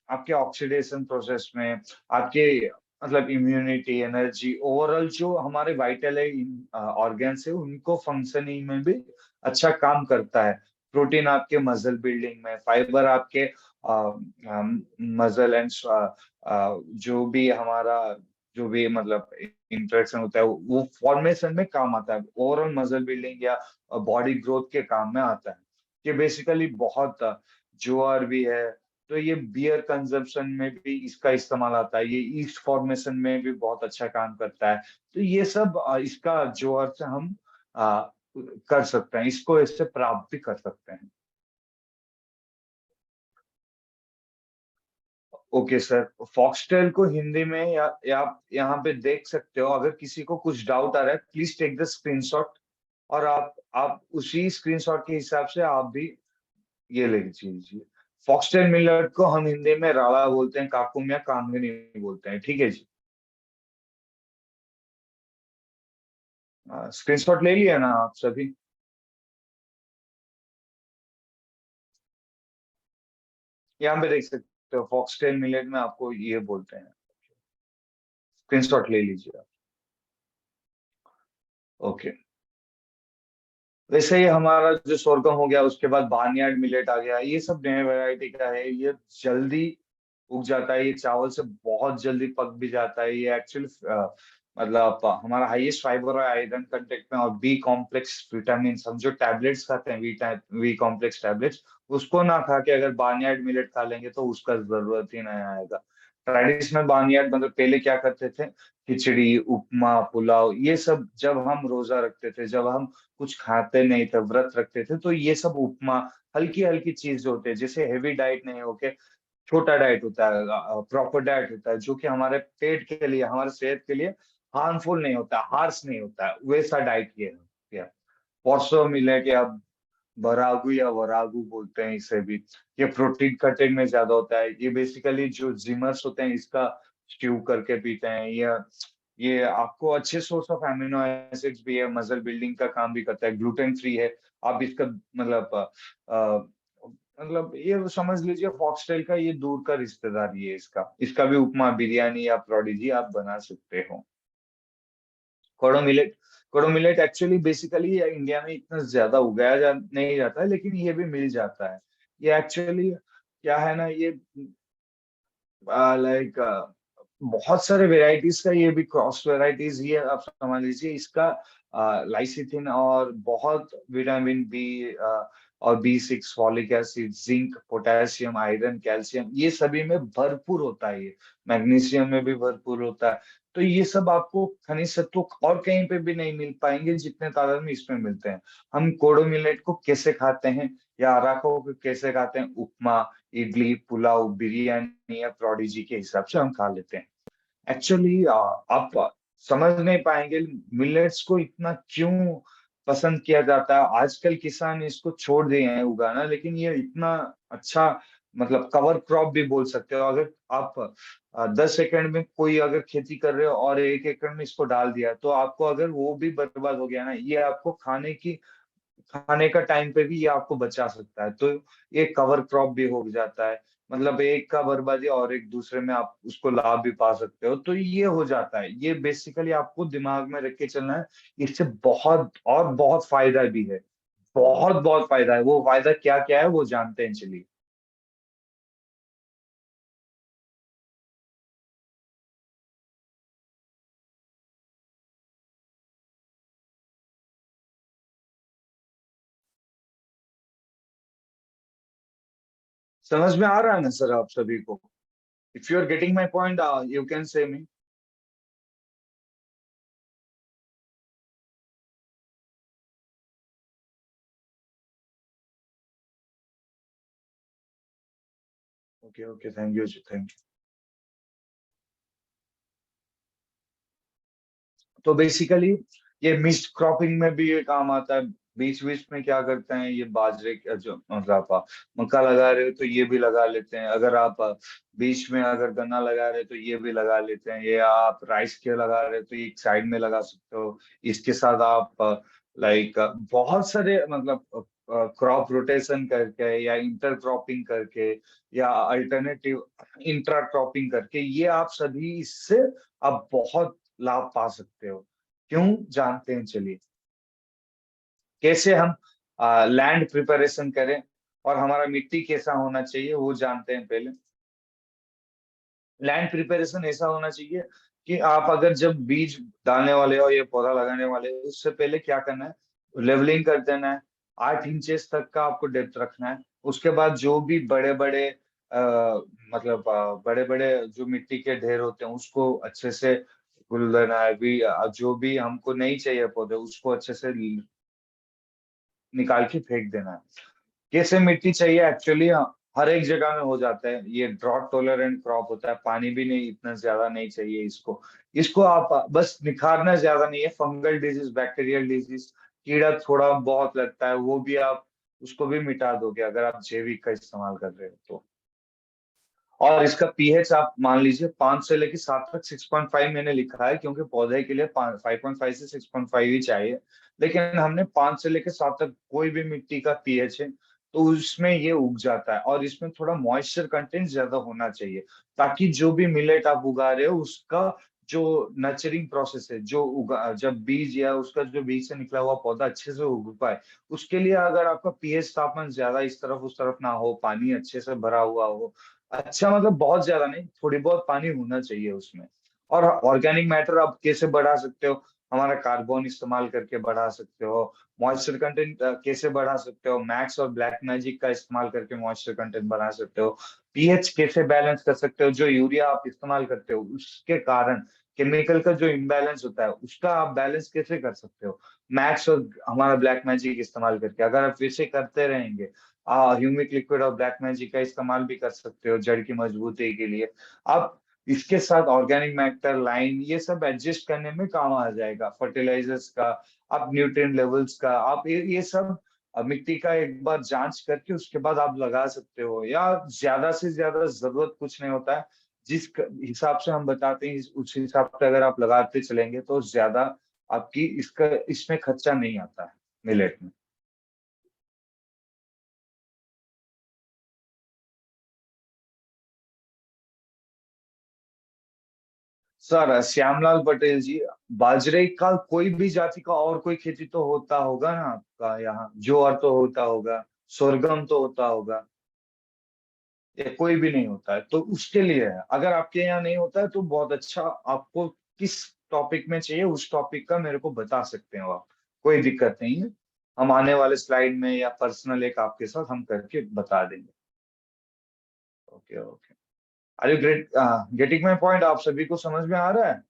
आपके ऑक्सीडेशन प्रोसेस में, आपके मतलब इम्यूनिटी, एनर्जी, ओवरऑल जो हमारे वाइटल ऑर्गन्स है उनको फंक्शनिंग में भी अच्छा काम करता है। प्रोटीन आपके मसल बिल्डिंग में, फाइबर आपके मसल एंड जो भी हमारा जो भी मतलब इंटरेक्शन होता है वो फॉर्मेशन में काम आता है, ओवरऑल मसल बिल्डिंग या बॉडी ग्रोथ के काम में आता है। ये बेसिकली बहुत ज्वार भी है, तो ये बियर कंजम्पशन में भी इसका इस्तेमाल आता है, ये ईस्ट फॉर्मेशन में भी बहुत अच्छा काम करता है। तो ये सब इसका ज्वार से हम कर सकते हैं, इसको इससे प्राप्त भी कर सकते हैं। ओके सर, फॉक्सटेल को हिंदी में या आप यहाँ पे देख सकते हो, अगर किसी को कुछ डाउट आ रहा है प्लीज टेक द स्क्रीनशॉट, और आप उसी स्क्रीनशॉट के हिसाब से आप भी ये ले लीजिए। फॉक्सटेल मिलेट को हम हिंदी में राड़ा बोलते हैं, काकुम या कांगनी बोलते हैं, ठीक है जी। स्क्रीनशॉट ले लिया ना आप सभी? यहाँ पे देख सकते हो फॉक्सटेल मिलेट में आपको ये बोलते हैं। स्क्रीनशॉट ले लीजिए आप। ओके, वैसे ही हमारा जो सोरगम हो गया, उसके बाद बार्नयार्ड मिलेट आ गया, ये सब नए वैरायटी का है। ये जल्दी उग जाता है, ये चावल से बहुत जल्दी पक भी जाता है। ये एक्चुअली मतलब हमारा हाईएस्ट फाइबर और आयरन कंटेंट में, और बी कॉम्प्लेक्स विटामिन, हम जो टैबलेट्स खाते हैं वी कॉम्प्लेक्स टैबलेट्स, उसको ना खा के अगर बार्नयार्ड मिलेट खा लेंगे तो उसका जरूरत ही नहीं आएगा। ट्रेडिशनल बार्नयार्ड मतलब पहले क्या करते थे, खिचड़ी, उपमा, पुलाव, ये सब जब हम रोजा रखते थे, जब हम कुछ खाते नहीं थे, व्रत रखते थे, तो ये सब उपमा, हल्की हल्की चीज होते हैं, जैसे हेवी डाइट नहीं होके छोटा डाइट होता है, प्रॉपर डाइट होता है, जो कि हमारे पेट के लिए, हमारे सेहत के लिए हार्मफुल नहीं होता, हार्श नहीं होता है, वैसा डाइट ये है। पोर्सो मिलेट या बरागू या वरागू बोलते हैं इसे भी, ये प्रोटीन कंटेंट में ज्यादा होता है। ये बेसिकली जो जिमर्स होते हैं इसका स्ट्यू करके पीते हैं। ये आपको अच्छे सोर्स ऑफ एमिनो एसिड्स भी है, मसल बिल्डिंग का काम भी करता है, ग्लूटेन फ्री है। आप इसका मतलब मतलब ये समझ लीजिए फॉक्सटेल का ये दूर का रिश्तेदार ही है, इसका भी उपमा, बिरयानी या प्रोडिजी आप बना सकते हो। कोडो मिलेट, कोडो मिलेट एक्चुअली बेसिकली इंडिया में इतना ज्यादा उगाया नहीं जाता है, लेकिन ये भी मिल जाता है। ये एक्चुअली क्या है ना, ये लाइक बहुत सारे वेराइटीज का ये भी क्रॉस वेराइटीज ही है, आप समझ लीजिए। इसका लाइसिथिन और बहुत विटामिन बी और B6, folic acid, zinc, potassium, iron, calcium, ये सभी में भरपूर होता है। ये मैग्नीशियम में भी भरपूर होता है। तो ये सब आपको खनिज तत्व और कहीं पे भी नहीं मिल पाएंगे जितने तादाद में इसमें मिलते हैं। हम कोडो मिलेट को कैसे खाते हैं, या अराको को कैसे खाते हैं, उपमा, इडली, पुलाव, बिरयानी या प्रोडिजी के हिसाब से हम खा लेते हैं। एक्चुअली आप समझ नहीं पाएंगे मिलेट्स को इतना क्यों पसंद किया जाता है। आजकल किसान इसको छोड़ दिए हैं उगाना, लेकिन ये इतना अच्छा मतलब कवर क्रॉप भी बोल सकते हो। अगर आप 10 एकड़ में कोई अगर खेती कर रहे हो और 1 एकड़ में इसको डाल दिया, तो आपको अगर वो भी बर्बाद हो गया ना, ये आपको खाने का टाइम पे भी ये आपको बचा सकता है। तो ये कवर क्रॉप भी हो जाता है, मतलब एक का बर्बादी और एक दूसरे में आप उसको लाभ भी पा सकते हो, तो ये हो जाता है। ये बेसिकली आपको दिमाग में रख के चलना है। इससे बहुत और बहुत फायदा भी है, बहुत बहुत फायदा है। वो फायदा क्या क्या है वो जानते हैं, चलिए। समझ में आ रहा है ना सर आप सभी को? If you are getting my point you can say me. Okay okay, thank you ji, thank you. तो बेसिकली ये मिस्ट क्रॉपिंग में भी ये काम आता है। बीच बीच में क्या करते हैं, ये बाजरे का जो मतलब आप मक्का लगा रहे हो तो ये भी लगा लेते हैं। अगर आप बीच में अगर गन्ना लगा रहे हो तो ये भी लगा लेते हैं। ये आप राइस के लगा रहे हो तो एक साइड में लगा सकते हो। इसके साथ आप लाइक बहुत सारे मतलब क्रॉप रोटेशन करके या इंटर क्रॉपिंग करके या अल्टरनेटिव इंट्रा क्रॉपिंग करके, ये आप सभी इससे आप बहुत लाभ पा सकते हो। क्यों, जानते हैं चलिए। कैसे हम लैंड प्रिपरेशन करें और हमारा मिट्टी कैसा होना चाहिए वो जानते हैं पहले। लैंड प्रिपरेशन ऐसा होना चाहिए कि आप अगर जब बीज डालने वाले हो या पौधा लगाने वाले हो उससे पहले क्या करना है, लेवलिंग कर देना है। 8 इंचेस तक का आपको डेप्थ रखना है। उसके बाद जो भी बड़े बड़े मतलब बड़े बड़े जो मिट्टी के ढेर होते हैं उसको अच्छे से गुल देना है भी। जो भी हमको नहीं चाहिए पौधे उसको अच्छे से निकाल के फेंक देना है। कैसे मिट्टी चाहिए एक्चुअली हर एक जगह में हो जाता है। ये ड्रॉट टॉलरेंट क्रॉप होता है, पानी भी नहीं इतना ज्यादा नहीं चाहिए इसको। इसको आप बस निखारना ज्यादा नहीं है, फंगल डिजीज बैक्टीरियल डिजीज कीड़ा थोड़ा बहुत लगता है वो भी आप उसको भी मिटा दोगे अगर आप जैविक का इस्तेमाल कर रहे हो तो। और इसका पीएच आप मान लीजिए 5 से लेके 7 तक। 6.5 मैंने लिखा है क्योंकि पौधे के लिए 5.5 से 6.5 ही चाहिए। लेकिन हमने 5 से लेके 7 तक कोई भी मिट्टी का पीएच है तो उसमें ये उग जाता है। और इसमें थोड़ा मॉइस्चर कंटेंट ज्यादा होना चाहिए ताकि जो भी मिलेट आप उगा रहे हो उसका जो नर्चरिंग प्रोसेस है, जो उगा जब बीज या उसका जो बीज से निकला हुआ पौधा अच्छे से उग पाए उसके लिए अगर आपका पीएच तापमान ज्यादा इस तरफ उस तरफ ना हो, पानी अच्छे से भरा हुआ हो, अच्छा मतलब बहुत ज्यादा नहीं, थोड़ी बहुत पानी होना चाहिए उसमें। और ऑर्गेनिक मैटर आप कैसे बढ़ा सकते हो, हमारा कार्बन इस्तेमाल करके बढ़ा सकते हो। मॉइस्चर कंटेंट कैसे बढ़ा सकते हो, मैक्स और ब्लैक मैजिक का इस्तेमाल करके मॉइस्चर कंटेंट बढ़ा सकते हो। पीएच कैसे बैलेंस कर सकते हो, जो यूरिया आप इस्तेमाल करते हो उसके कारण केमिकल का जो इम्बैलेंस होता है उसका आप बैलेंस कैसे कर सकते हो, मैक्स और हमारा ब्लैक मैजिक इस्तेमाल करके। अगर आप वैसे करते रहेंगे, ह्यूमिक लिक्विड और ब्लैक मैजिक का इस्तेमाल भी कर सकते हो जड़ की मजबूती के लिए। आप इसके साथ ऑर्गेनिक मैटर लाइन ये सब एडजस्ट करने में काम आ जाएगा, फर्टिलाइजर्स का, आप न्यूट्रिएंट लेवल्स का, आप ये सब मिट्टी का एक बार जांच करके उसके बाद आप लगा सकते हो। या ज्यादा से ज्यादा जरूरत कुछ नहीं होता है, जिस हिसाब से हम बताते हैं उस हिसाब से अगर आप लगाते चलेंगे तो ज्यादा आपकी इसका इसमें खर्चा नहीं आता है मिलेट में। सर श्यामलाल पटेल जी, बाजरे का कोई भी जाति का और कोई खेती तो होता होगा ना आपका यहाँ, ज्वार तो होता होगा, sorghum तो होता होगा, या कोई भी नहीं होता है तो उसके लिए है। अगर आपके यहाँ नहीं होता है तो बहुत अच्छा, आपको किस टॉपिक में चाहिए उस टॉपिक का मेरे को बता सकते हो आप, कोई दिक्कत नहीं है। हम आने वाले स्लाइड में या पर्सनल एक आपके साथ हम करके बता देंगे। Okay okay. Are you great getting my point? आप सभी को समझ में आ रहा है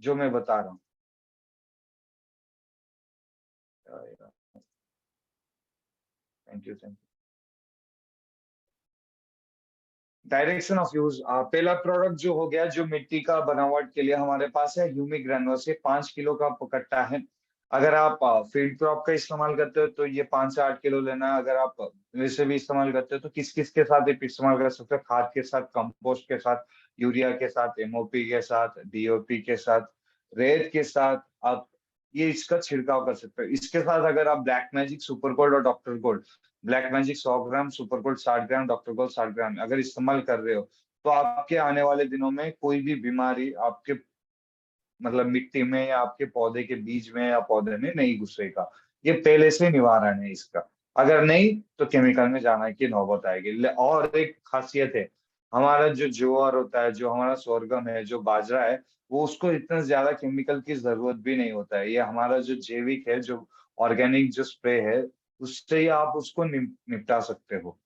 जो मैं बता रहा हूँ? Thank you thank you. Direction of use, पहला प्रोडक्ट जो हो गया जो मिट्टी का बनावट के लिए हमारे पास है, ह्यूमिक ग्रैनुलस, ये 5 किलो का कट्टा है। अगर आप फील्ड क्रॉप का इस्तेमाल करते हो तो ये 5 से 8 किलो लेना है। अगर आप वैसे भी इस्तेमाल करते हो तो किस किस के साथ ये इस्तेमाल कर सकते हो, खाद के साथ, कंपोस्ट के साथ, यूरिया के साथ, एमओपी के साथ, डीओपी के साथ, रेत के साथ आप ये इसका छिड़काव कर सकते हो। इसके साथ अगर आप ब्लैक मैजिक, सुपर गोल्ड और डॉक्टर गोल्ड, ब्लैक मैजिक 100 ग्राम, सुपर गोल्ड 60 ग्राम, डॉक्टर गोल्ड 60 ग्राम अगर इस्तेमाल कर रहे हो तो आपके आने वाले दिनों में कोई भी बीमारी आपके मतलब मिट्टी में या आपके पौधे के बीज में या पौधे में नहीं घुसेगा। ये पहले से निवारण है इसका। अगर नहीं तो केमिकल में जाना की नौबत आएगी। और एक खासियत है, हमारा जो ज्वार होता है, जो हमारा sorghum है, जो बाजरा है, वो उसको इतना ज्यादा केमिकल की जरूरत भी नहीं होता है। ये हमारा जो जैविक है, जो ऑर्गेनिक जो स्प्रे है उससे ही आप उसको निपटा सकते हो।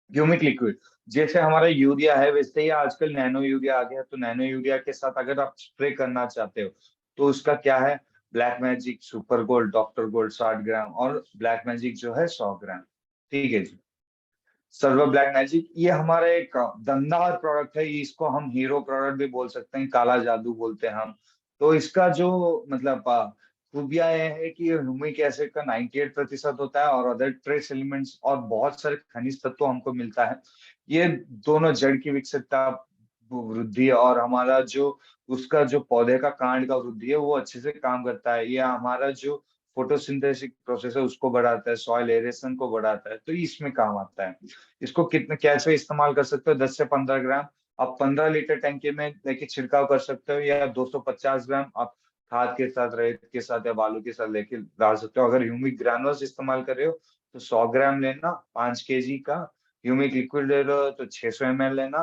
ह्यूमिक लिक्विड, जैसे हमारा यूरिया है वैसे ही आजकल नैनो यूरिया आ गया, तो नैनो यूरिया के साथ अगर आप स्प्रे करना चाहते हो तो उसका क्या है, black magic, super gold, doctor gold 60 ग्राम और ब्लैक मैजिक जो है 100 ग्राम। ठीक है जी। सर्वर ब्लैक मैजिक ये हमारा एक दमदार प्रोडक्ट है, इसको हम हीरो प्रोडक्ट भी बोल सकते हैं, काला जादू बोलते हैं हम। तो इसका जो मतलब खूबियां ये है कि ह्यूमिक एसिड का 98% होता है और अदर ट्रेस एलिमेंट्स और बहुत सारे खनिज तत्व हमको मिलता है। ये दोनों जड़ की विकसितता, वृद्धि और हमारा जो उसका जो पौधे का कांड का वृद्धि है वो अच्छे से काम करता है। ये हमारा जो फोटोसिंथेसिस प्रोसेस है उसको बढ़ाता है, सॉइल एरेशन को बढ़ाता है, तो ये इसमें काम आता है। इसको कितने कैसे इस्तेमाल कर सकते हो, 10 से 15 ग्राम आप 15 लीटर टैंकी में लेके छिड़काव कर सकते हो, या 250 ग्राम आप खाद के साथ, रेत के साथ या बालू के साथ लेके डाल सकते हो। अगर ह्यूमिक ग्रैनुल्स इस्तेमाल कर रहे हो तो 100 ग्राम लेना 5 kg का। ह्यूमिक लिक्विड ले रहे हो तो 600 ml लेना,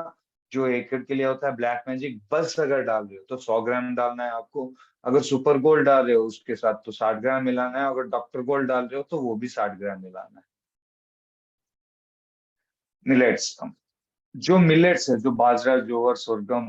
जो 1 एकड़ के लिए होता है। ब्लैक मैजिक बस अगर डाल रहे हो तो 100 ग्राम डालना है आपको। अगर सुपर गोल्ड डाल रहे हो उसके साथ तो 60 ग्राम मिलाना है। अगर डॉक्टर गोल्ड डाल रहे हो तो वो भी 60 ग्राम मिलाना है। मिलेट्स, जो मिलेट्स है, जो बाजरा, ज्वार, sorghum,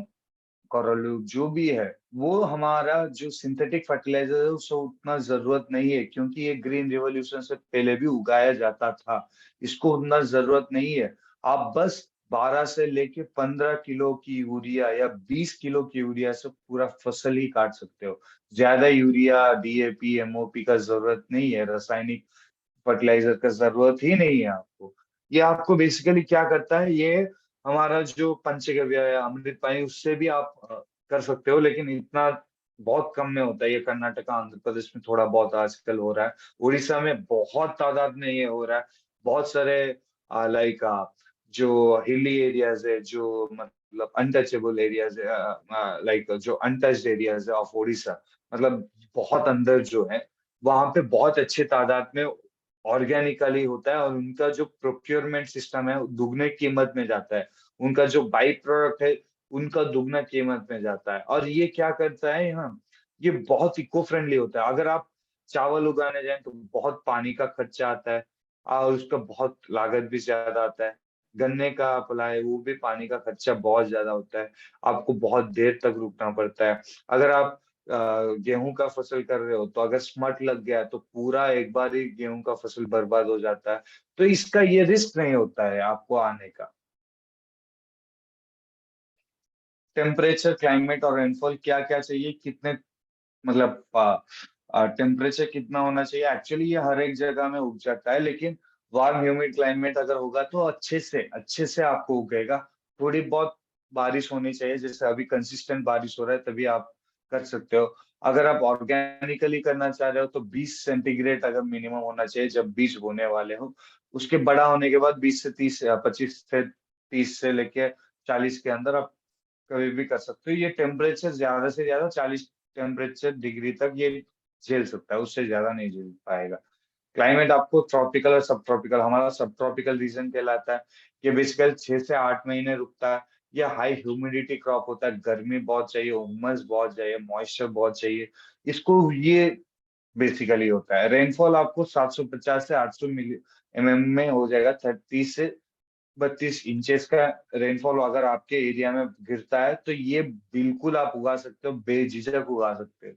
कोरोलू, जो भी है, वो हमारा जो सिंथेटिक फर्टिलाइजर है उसको उतना जरूरत नहीं है, क्योंकि ये ग्रीन रिवॉल्यूशन से पहले भी उगाया जाता था। इसको उतना जरूरत नहीं है। आप बस 12 से लेके 15 किलो की यूरिया या 20 किलो की यूरिया से पूरा फसल ही काट सकते हो। ज्यादा यूरिया, डीएपी, एमओपी का जरूरत नहीं है, रासायनिक फर्टिलाइजर का जरूरत ही नहीं है आपको। ये आपको बेसिकली क्या करता है, ये हमारा जो पंचगव्य है, अमृत पानी, उससे भी आप कर सकते हो, लेकिन इतना बहुत कम में होता है। ये कर्नाटका, आंध्र प्रदेश में थोड़ा बहुत आजकल हो रहा है। उड़ीसा में बहुत तादाद में ये हो रहा है। बहुत सारे लाइक जो हिली एरियाज है, जो मतलब अनटचेबल एरियाज है, लाइक जो अनटच्ड एरियाज है ऑफ उड़ीसा, मतलब बहुत अंदर जो है, वहां पे बहुत अच्छे तादाद में ऑर्गेनिकली होता है। और उनका जो प्रोक्योरमेंट सिस्टम है वो दुगने कीमत में जाता है। उनका जो बाई प्रोडक्ट है उनका दुगना कीमत में जाता है। और ये क्या करता है यहाँ, ये बहुत इको फ्रेंडली होता है। अगर आप चावल उगाने जाएं तो बहुत पानी का खर्चा आता है, और उसका बहुत लागत भी ज्यादा आता है। गन्ने का आप लाए, वो भी पानी का खर्चा बहुत ज्यादा होता है। आपको बहुत देर तक रुकना पड़ता है। अगर आप गेहूं का फसल कर रहे हो तो अगर स्मट लग गया तो पूरा एक बार ही गेहूं का फसल बर्बाद हो जाता है। तो इसका ये रिस्क नहीं होता है आपको आने का। टेम्परेचर, क्लाइमेट और रेनफॉल क्या क्या चाहिए, कितने, मतलब टेम्परेचर कितना होना चाहिए, एक्चुअली ये हर एक जगह में उग जाता है। लेकिन वार्म ह्यूमिड क्लाइमेट अगर होगा तो अच्छे से आपको उगेगा। थोड़ी बहुत बारिश होनी चाहिए, जैसे अभी कंसिस्टेंट बारिश हो रहा है तभी आप कर सकते हो। अगर आप ऑर्गेनिकली करना चाह रहे हो तो 20 सेंटीग्रेड अगर मिनिमम होना चाहिए जब बीज बोने वाले हो। उसके बड़ा होने के बाद 20 से 30 या 25 से 30 से लेके 40 के अंदर आप कभी भी कर सकते हो। ये टेम्परेचर ज्यादा से ज्यादा 40 टेम्परेचर डिग्री तक ये झेल सकता है, उससे ज्यादा नहीं झेल पाएगा। क्लाइमेट आपको ट्रॉपिकल और सब ट्रॉपिकल, हमारा सब ट्रॉपिकल रीजन कहलाता है। ये बेसिकल 6 से 8 महीने रुकता है। ये हाई ह्यूमिडिटी क्रॉप होता है, गर्मी बहुत चाहिए, उमस बहुत चाहिए, मॉइस्चर बहुत चाहिए इसको। ये बेसिकली होता है। रेनफॉल आपको 750 से 800 mm में हो जाएगा। 30 से 32 इंचेस का रेनफॉल अगर आपके एरिया में गिरता है तो ये बिल्कुल आप उगा सकते हो, बेझिझक उगा सकते हो।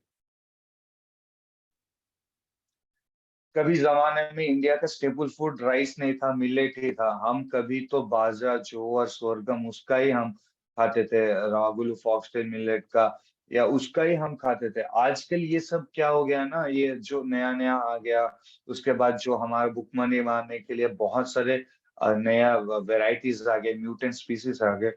कभी जमाने में इंडिया का स्टेपल फूड राइस नहीं था, मिलेट ही था। हम कभी तो बाजरा, ज्वार, सोरगम उसका ही हम खाते थे, रागुल, फॉक्सटेल मिलेट का, या उसका ही हम खाते थे। आजकल ये सब क्या हो गया ना, ये जो नया नया आ गया, उसके बाद जो हमारा भुखमरी मारने के लिए बहुत सारे नया वेराइटीज आ गए, म्यूटेंट स्पीसीज आ गए।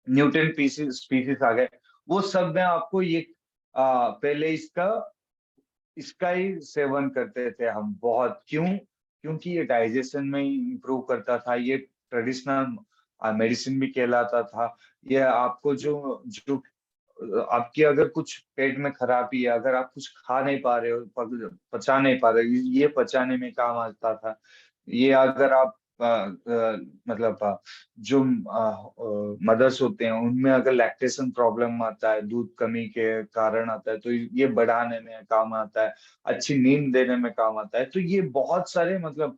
न्यूटन पीसीस स्पीसीज आ गए। वो सब में आपको ये पहले इसका इसका ही सेवन करते थे हम बहुत। क्यों? क्योंकि ये डाइजेशन में इंप्रूव करता था। ये ट्रेडिशनल मेडिसिन भी कहलाता था। ये आपको जो जो आपकी अगर कुछ पेट में खराबी है, अगर आप कुछ खा नहीं पा रहे हो, पचा नहीं पा रहे हो, ये पचाने में काम आता था। ये अगर आप मतलब जो मदर्स होते हैं उनमें अगर लैक्टेशन प्रॉब्लम आता है, दूध कमी के कारण आता है, तो ये बढ़ाने में काम आता है। अच्छी नींद देने में काम आता है। तो ये बहुत सारे मतलब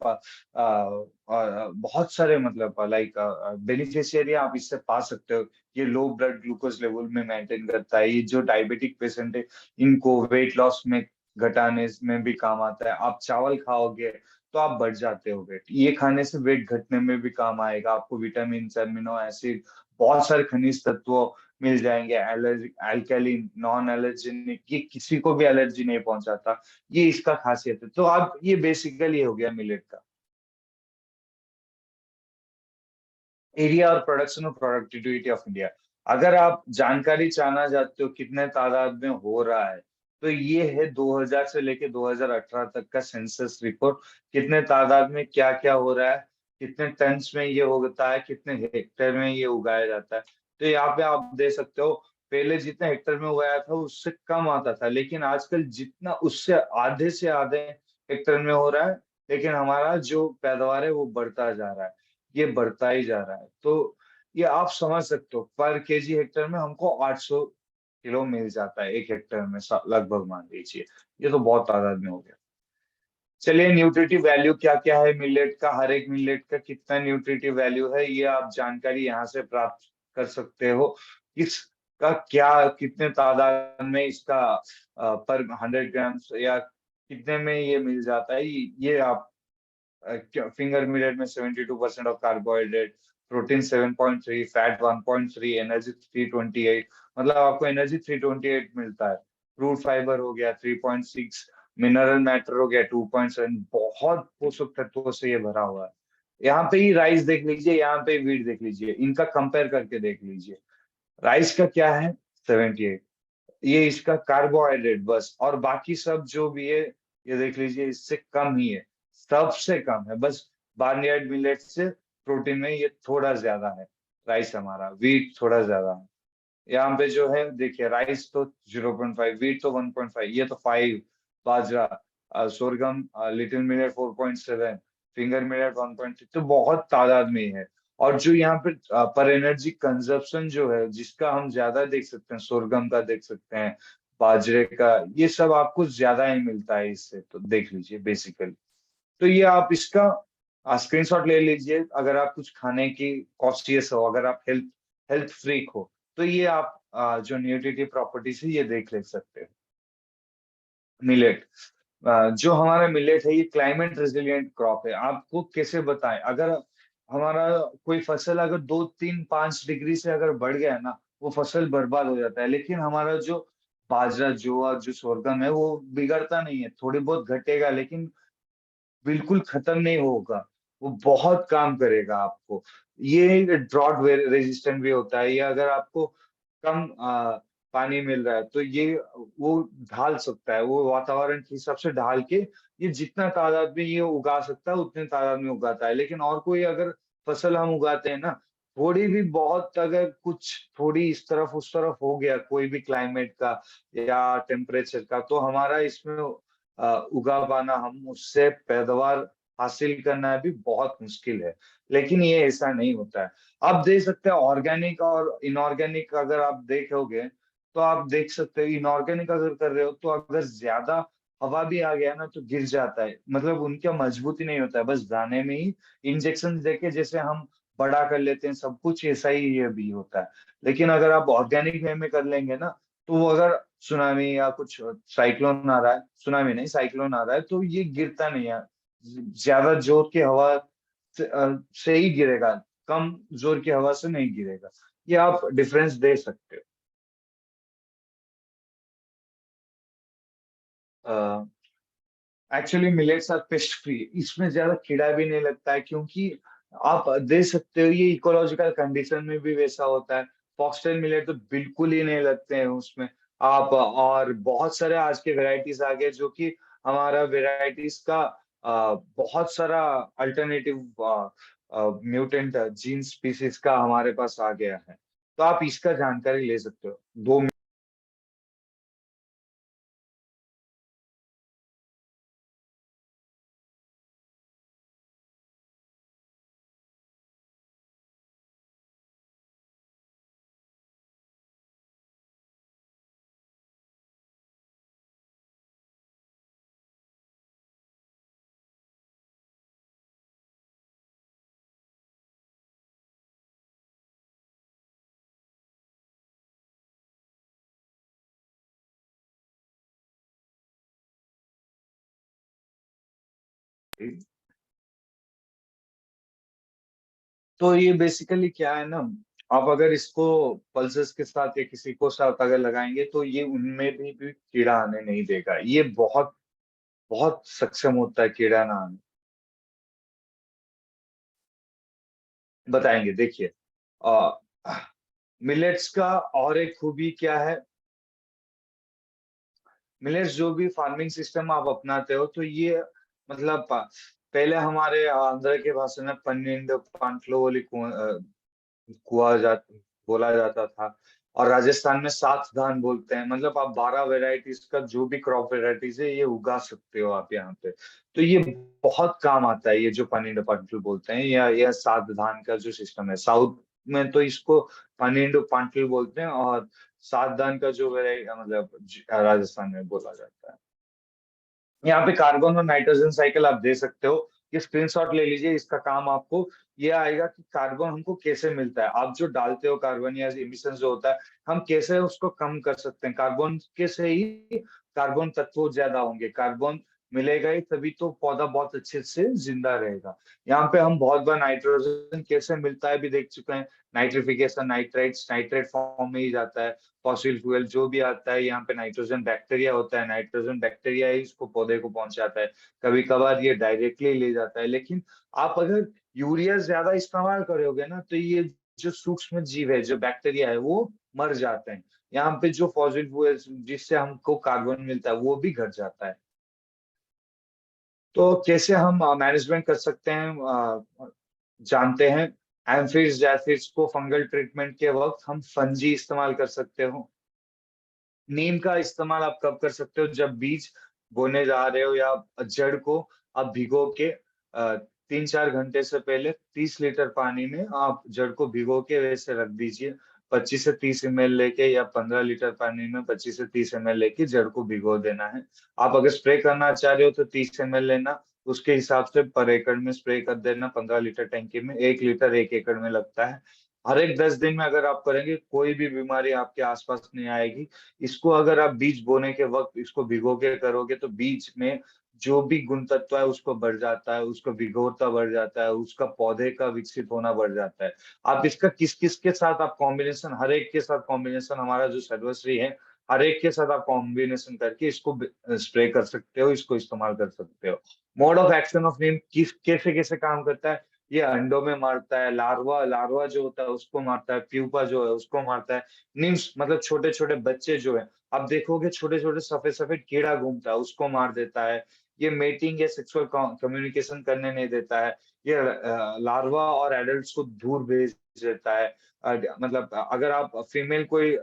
बहुत सारे मतलब लाइक बेनिफिशियरी आप इससे पा सकते हो। ये लो ब्लड ग्लूकोज लेवल में मेंटेन करता है। ये जो डायबिटिक पेशेंट है इनको वेट लॉस में घटाने में भी काम आता है। आप चावल खाओगे तो आप बढ़ जाते हो वेट, ये खाने से वेट घटने में भी काम आएगा। आपको विटामिन, अमीनो एसिड, बहुत सारे खनिज तत्व मिल जाएंगे। एलर्जी, अल्कैलिन, नॉन एलर्जेनिक, ये किसी को भी एलर्जी नहीं पहुंचाता। ये इसका खासियत है। तो आप ये बेसिकली हो गया मिलेट का। एरिया और प्रोडक्शन और प्रोडक्टिविटी ऑफ इंडिया, अगर आप जानकारी चाहना चाहते हो कितने तादाद में हो रहा है, तो ये है 2000 से लेके 2018 तक का सेंसस रिपोर्ट। कितने तादाद में क्या क्या हो रहा है, कितने टन्स में ये होता है, कितने हेक्टेयर में ये उगाया जाता है। तो यहाँ पे आप दे सकते हो, पहले जितने हेक्टर में उगाया था उससे कम आता था, लेकिन आजकल जितना उससे आधे से आधे हेक्टर में हो रहा है, लेकिन हमारा जो पैदावार है वो बढ़ता जा रहा है, ये बढ़ता ही जा रहा है। तो ये आप समझ सकते हो, पर केजी हेक्टर में हमको 800 किलो मिल जाता है एक हेक्टर में, लगभग मान लीजिए। ये तो बहुत तादाद में हो गया। चलिए, न्यूट्रिटिव वैल्यू क्या क्या है मिलेट का, हर एक मिलेट का कितना न्यूट्रिटिव वैल्यू है, ये आप जानकारी यहाँ से प्राप्त कर सकते हो। इसका क्या, कितने तादाद में इसका पर 100 ग्राम या कितने में ये मिल जाता है, ये आप फिंगर मिलेट में 72% of carbohydrate, protein 7.3, fat 1.3, energy 328, मतलब आपको एनर्जी 328 मिलता है। फ्रूट फाइबर हो गया 3.6, मिनरल मैटर हो गया 2.7, बहुत पोषक तत्वों से ये भरा हुआ है। यहाँ पे ही राइस देख लीजिए, यहाँ पे वीट देख लीजिए, इनका कंपेयर करके देख लीजिए। राइस का क्या है, 78, ये इसका कार्बोहाइड्रेट बस, और बाकी सब जो भी है ये देख लीजिए इससे कम ही है, सबसे कम है बस। बार्नयार्ड मिलेट से प्रोटीन में ये थोड़ा ज्यादा है, राइस हमारा, वीट थोड़ा ज्यादा है। यहाँ पे जो है देखिए, राइस तो 0.5, वीट तो 1.5, ये तो 5, बाजरा, sorghum, little millet 4.7, finger millet 1.3, तो बहुत तादाद में ही है। और जो यहाँ पे पर एनर्जी कंजप्शन जो है, जिसका हम ज्यादा देख सकते हैं, सोरगम का देख सकते हैं, बाजरे का, ये सब आपको ज्यादा ही मिलता है इससे, तो देख लीजिए बेसिकली। तो ये आप इसका स्क्रीनशॉट ले लीजिए, अगर आप कुछ खाने की कॉन्शियस हो, अगर आप हेल्थ हेल्थ फ्रीक हो, तो ये आप जो न्यूट्रिटिव प्रॉपर्टीज है ये देख ले सकते हैं। मिलेट, जो हमारा मिलेट है ये क्लाइमेट रेजिलिएंट क्रॉप है। आपको कैसे बताएं, अगर हमारा कोई फसल अगर 2, 3, 5 डिग्री से अगर बढ़ गया है ना, वो फसल बर्बाद हो जाता है, लेकिन हमारा जो बाजरा, ज्वार, जो सोरगम है, वो बिगड़ता नहीं है, थोड़ी बहुत घटेगा लेकिन बिल्कुल खत्म नहीं होगा, वो बहुत काम करेगा आपको। ये ड्रॉट रेजिस्टेंट भी होता है, ये अगर आपको कम पानी मिल रहा है तो ये वो ढाल सकता है, वो वातावरण के हिसाब से ढाल के ये जितना तादाद में ये उगा सकता है उतने तादाद में उगाता है। लेकिन और कोई अगर फसल हम उगाते हैं ना, थोड़ी भी बहुत अगर कुछ थोड़ी इस तरफ उस तरफ हो गया कोई भी क्लाइमेट का या टेम्परेचर का, तो हमारा इसमें उगा पाना, हम उससे पैदावार हासिल करना भी बहुत मुश्किल है। लेकिन ये ऐसा नहीं होता है। आप देख सकते हैं ऑर्गेनिक और इनऑर्गेनिक, अगर आप देखोगे तो आप देख सकते हो, इनऑर्गेनिक अगर कर रहे हो तो अगर ज्यादा हवा भी आ गया ना तो गिर जाता है, मतलब उनका मजबूती नहीं होता है, बस दाने में ही इंजेक्शन देके जैसे हम बड़ा कर लेते हैं सब कुछ, ऐसा ही ये भी होता है। लेकिन अगर आप ऑर्गेनिक वे में कर लेंगे ना, तो वो अगर सुनामी या कुछ साइक्लोन आ रहा है, सुनामी नहीं साइक्लोन आ रहा है, तो ये गिरता नहीं है, ज्यादा जोर की हवा से ही गिरेगा, कम जोर की हवा से नहीं गिरेगा। ये आप डिफरेंस दे सकते हो। Actually millets are pest free, इसमें ज्यादा कीड़ा भी नहीं लगता है, क्योंकि आप दे सकते हो, ये इकोलॉजिकल कंडीशन में भी वैसा होता है। फॉक्सटेल मिलेट तो बिल्कुल ही नहीं लगते हैं उसमें। आप और बहुत सारे आज के वेराइटीज आ गए, जो कि हमारा वेराइटीज का बहुत सारा अल्टरनेटिव म्यूटेंट जीन स्पीसीज का हमारे पास आ गया है, तो आप इसका जानकारी ले सकते हो। दो तो ये बेसिकली क्या है ना, आप अगर इसको पल्सेस के साथ या किसी को साथ अगर लगाएंगे तो ये उनमें भी कीड़ा आने नहीं देगा, ये बहुत बहुत सक्षम होता है कीड़ा ना आने। बताएंगे, देखिए, मिलेट्स का और एक खूबी क्या है, मिलेट्स जो भी फार्मिंग सिस्टम आप अपनाते हो तो ये मतलब पहले हमारे आंध्र के भाषा में पन्निंड पांटलो कुआ जा बोला जाता था। और राजस्थान में सात धान बोलते हैं, मतलब आप 12 वेराइटीज का जो भी क्रॉप वेराइटीज है ये उगा सकते हो आप यहाँ पे। तो ये बहुत काम आता है, ये जो पनीर पाटिल बोलते हैं या यह सात धान का जो सिस्टम है। साउथ में तो इसको पनीर पाटिल बोलते हैं, और सात धान का जो वेराइटी मतलब राजस्थान में बोला जाता है। यहाँ पे कार्बन और नाइट्रोजन साइकिल आप दे सकते हो। ये स्क्रीनशॉट ले लीजिए, इसका काम आपको ये आएगा कि कार्बन हमको कैसे मिलता है। आप जो डालते हो कार्बन या इमिशन जो होता है, हम कैसे उसको कम कर सकते हैं। कार्बन के से ही कार्बन तत्व ज्यादा होंगे, कार्बन मिलेगा ही तभी तो पौधा बहुत अच्छे से जिंदा रहेगा। यहाँ पे हम बहुत बार नाइट्रोजन कैसे मिलता है भी देख चुके हैं। नाइट्रिफिकेशन, नाइट्राइट्स नाइट्रेट फॉर्म में ही जाता है। फॉसिल फ्यूल जो भी आता है यहाँ पे नाइट्रोजन बैक्टीरिया होता है, नाइट्रोजन बैक्टीरिया ही इसको पौधे को पहुंचाता है। कभी कभार ये डायरेक्टली ले जाता है, लेकिन आप अगर यूरिया ज्यादा इस्तेमाल करोगे ना तो ये जो सूक्ष्म जीव है, जो बैक्टीरिया है, वो मर जाते हैं। यहाँ पे जो फॉसिल फ्यूल जिससे हमको कार्बन मिलता है वो भी घट जाता है। तो कैसे हम मैनेजमेंट कर सकते हैं, जानते हैं। एम्फिड्स जैसिड्स को फंगल ट्रीटमेंट के वक्त हम फंजी इस्तेमाल कर सकते हो। नीम का इस्तेमाल आप कब कर सकते हो, जब बीज बोने जा रहे हो या जड़ को आप भिगो के 3-4 घंटे से पहले 30 लीटर पानी में आप जड़ को भिगो के वैसे रख दीजिए। 25 से 30 ml लेके या 15 लीटर पानी में 25 से 30 ml लेके जड़ को भिगो देना है। आप अगर स्प्रे करना चाह रहे हो तो 30 ml लेना, उसके हिसाब से पर एकड़ में स्प्रे कर देना। 15 लीटर टैंकी में 1 लीटर 1 एकड़ में लगता है। हर एक 10 दिन में अगर आप करेंगे कोई भी बीमारी आपके आसपास नहीं आएगी। इसको अगर आप बीज बोने के वक्त इसको भिगो के करोगे तो बीज में जो भी गुण तत्व है उसको बढ़ जाता है, उसका विघोरता बढ़ जाता है, उसका पौधे का विकसित होना बढ़ जाता है। आप इसका किस किस के साथ आप कॉम्बिनेशन, हर एक के साथ कॉम्बिनेशन, हमारा जो सर्वश्री है हर एक के साथ आप कॉम्बिनेशन करके इसको स्प्रे कर सकते हो, इसको इस्तेमाल कर सकते हो। मोड ऑफ एक्शन ऑफ नीम किस कैसे कैसे काम करता है। ये अंडों में मारता है, लार्वा लार्वा जो होता है उसको मारता है, प्यूपा जो है उसको मारता है। निम्स मतलब छोटे छोटे बच्चे जो है, आप देखोगे छोटे छोटे सफेद सफेद कीड़ा घूमता है उसको मार देता है। ये मेटिंग या सेक्सुअल कम्युनिकेशन करने नहीं देता है। ये लार्वा और एडल्ट्स को दूर भेज देता है। मतलब अगर आप फीमेल कोई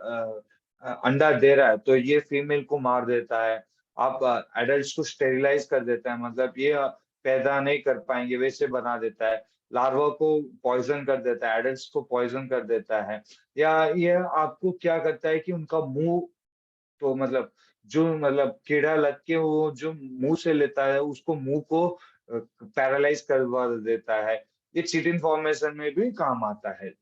अंडा दे रहा है तो ये फीमेल को मार देता है। आप एडल्ट्स को स्टेरिलाइज कर देता है, मतलब ये पैदा नहीं कर पाएंगे वैसे बना देता है। लार्वा को पॉइजन कर देता है, एडल्ट्स को पॉइजन कर देता है। या ये आपको क्या करता है कि उनका मुंह, तो मतलब जो मतलब कीड़ा लग के वो जो मुंह से लेता है उसको मुंह को पैरालाइज करवा देता है। ये चिटिन फॉर्मेशन में भी काम आता है।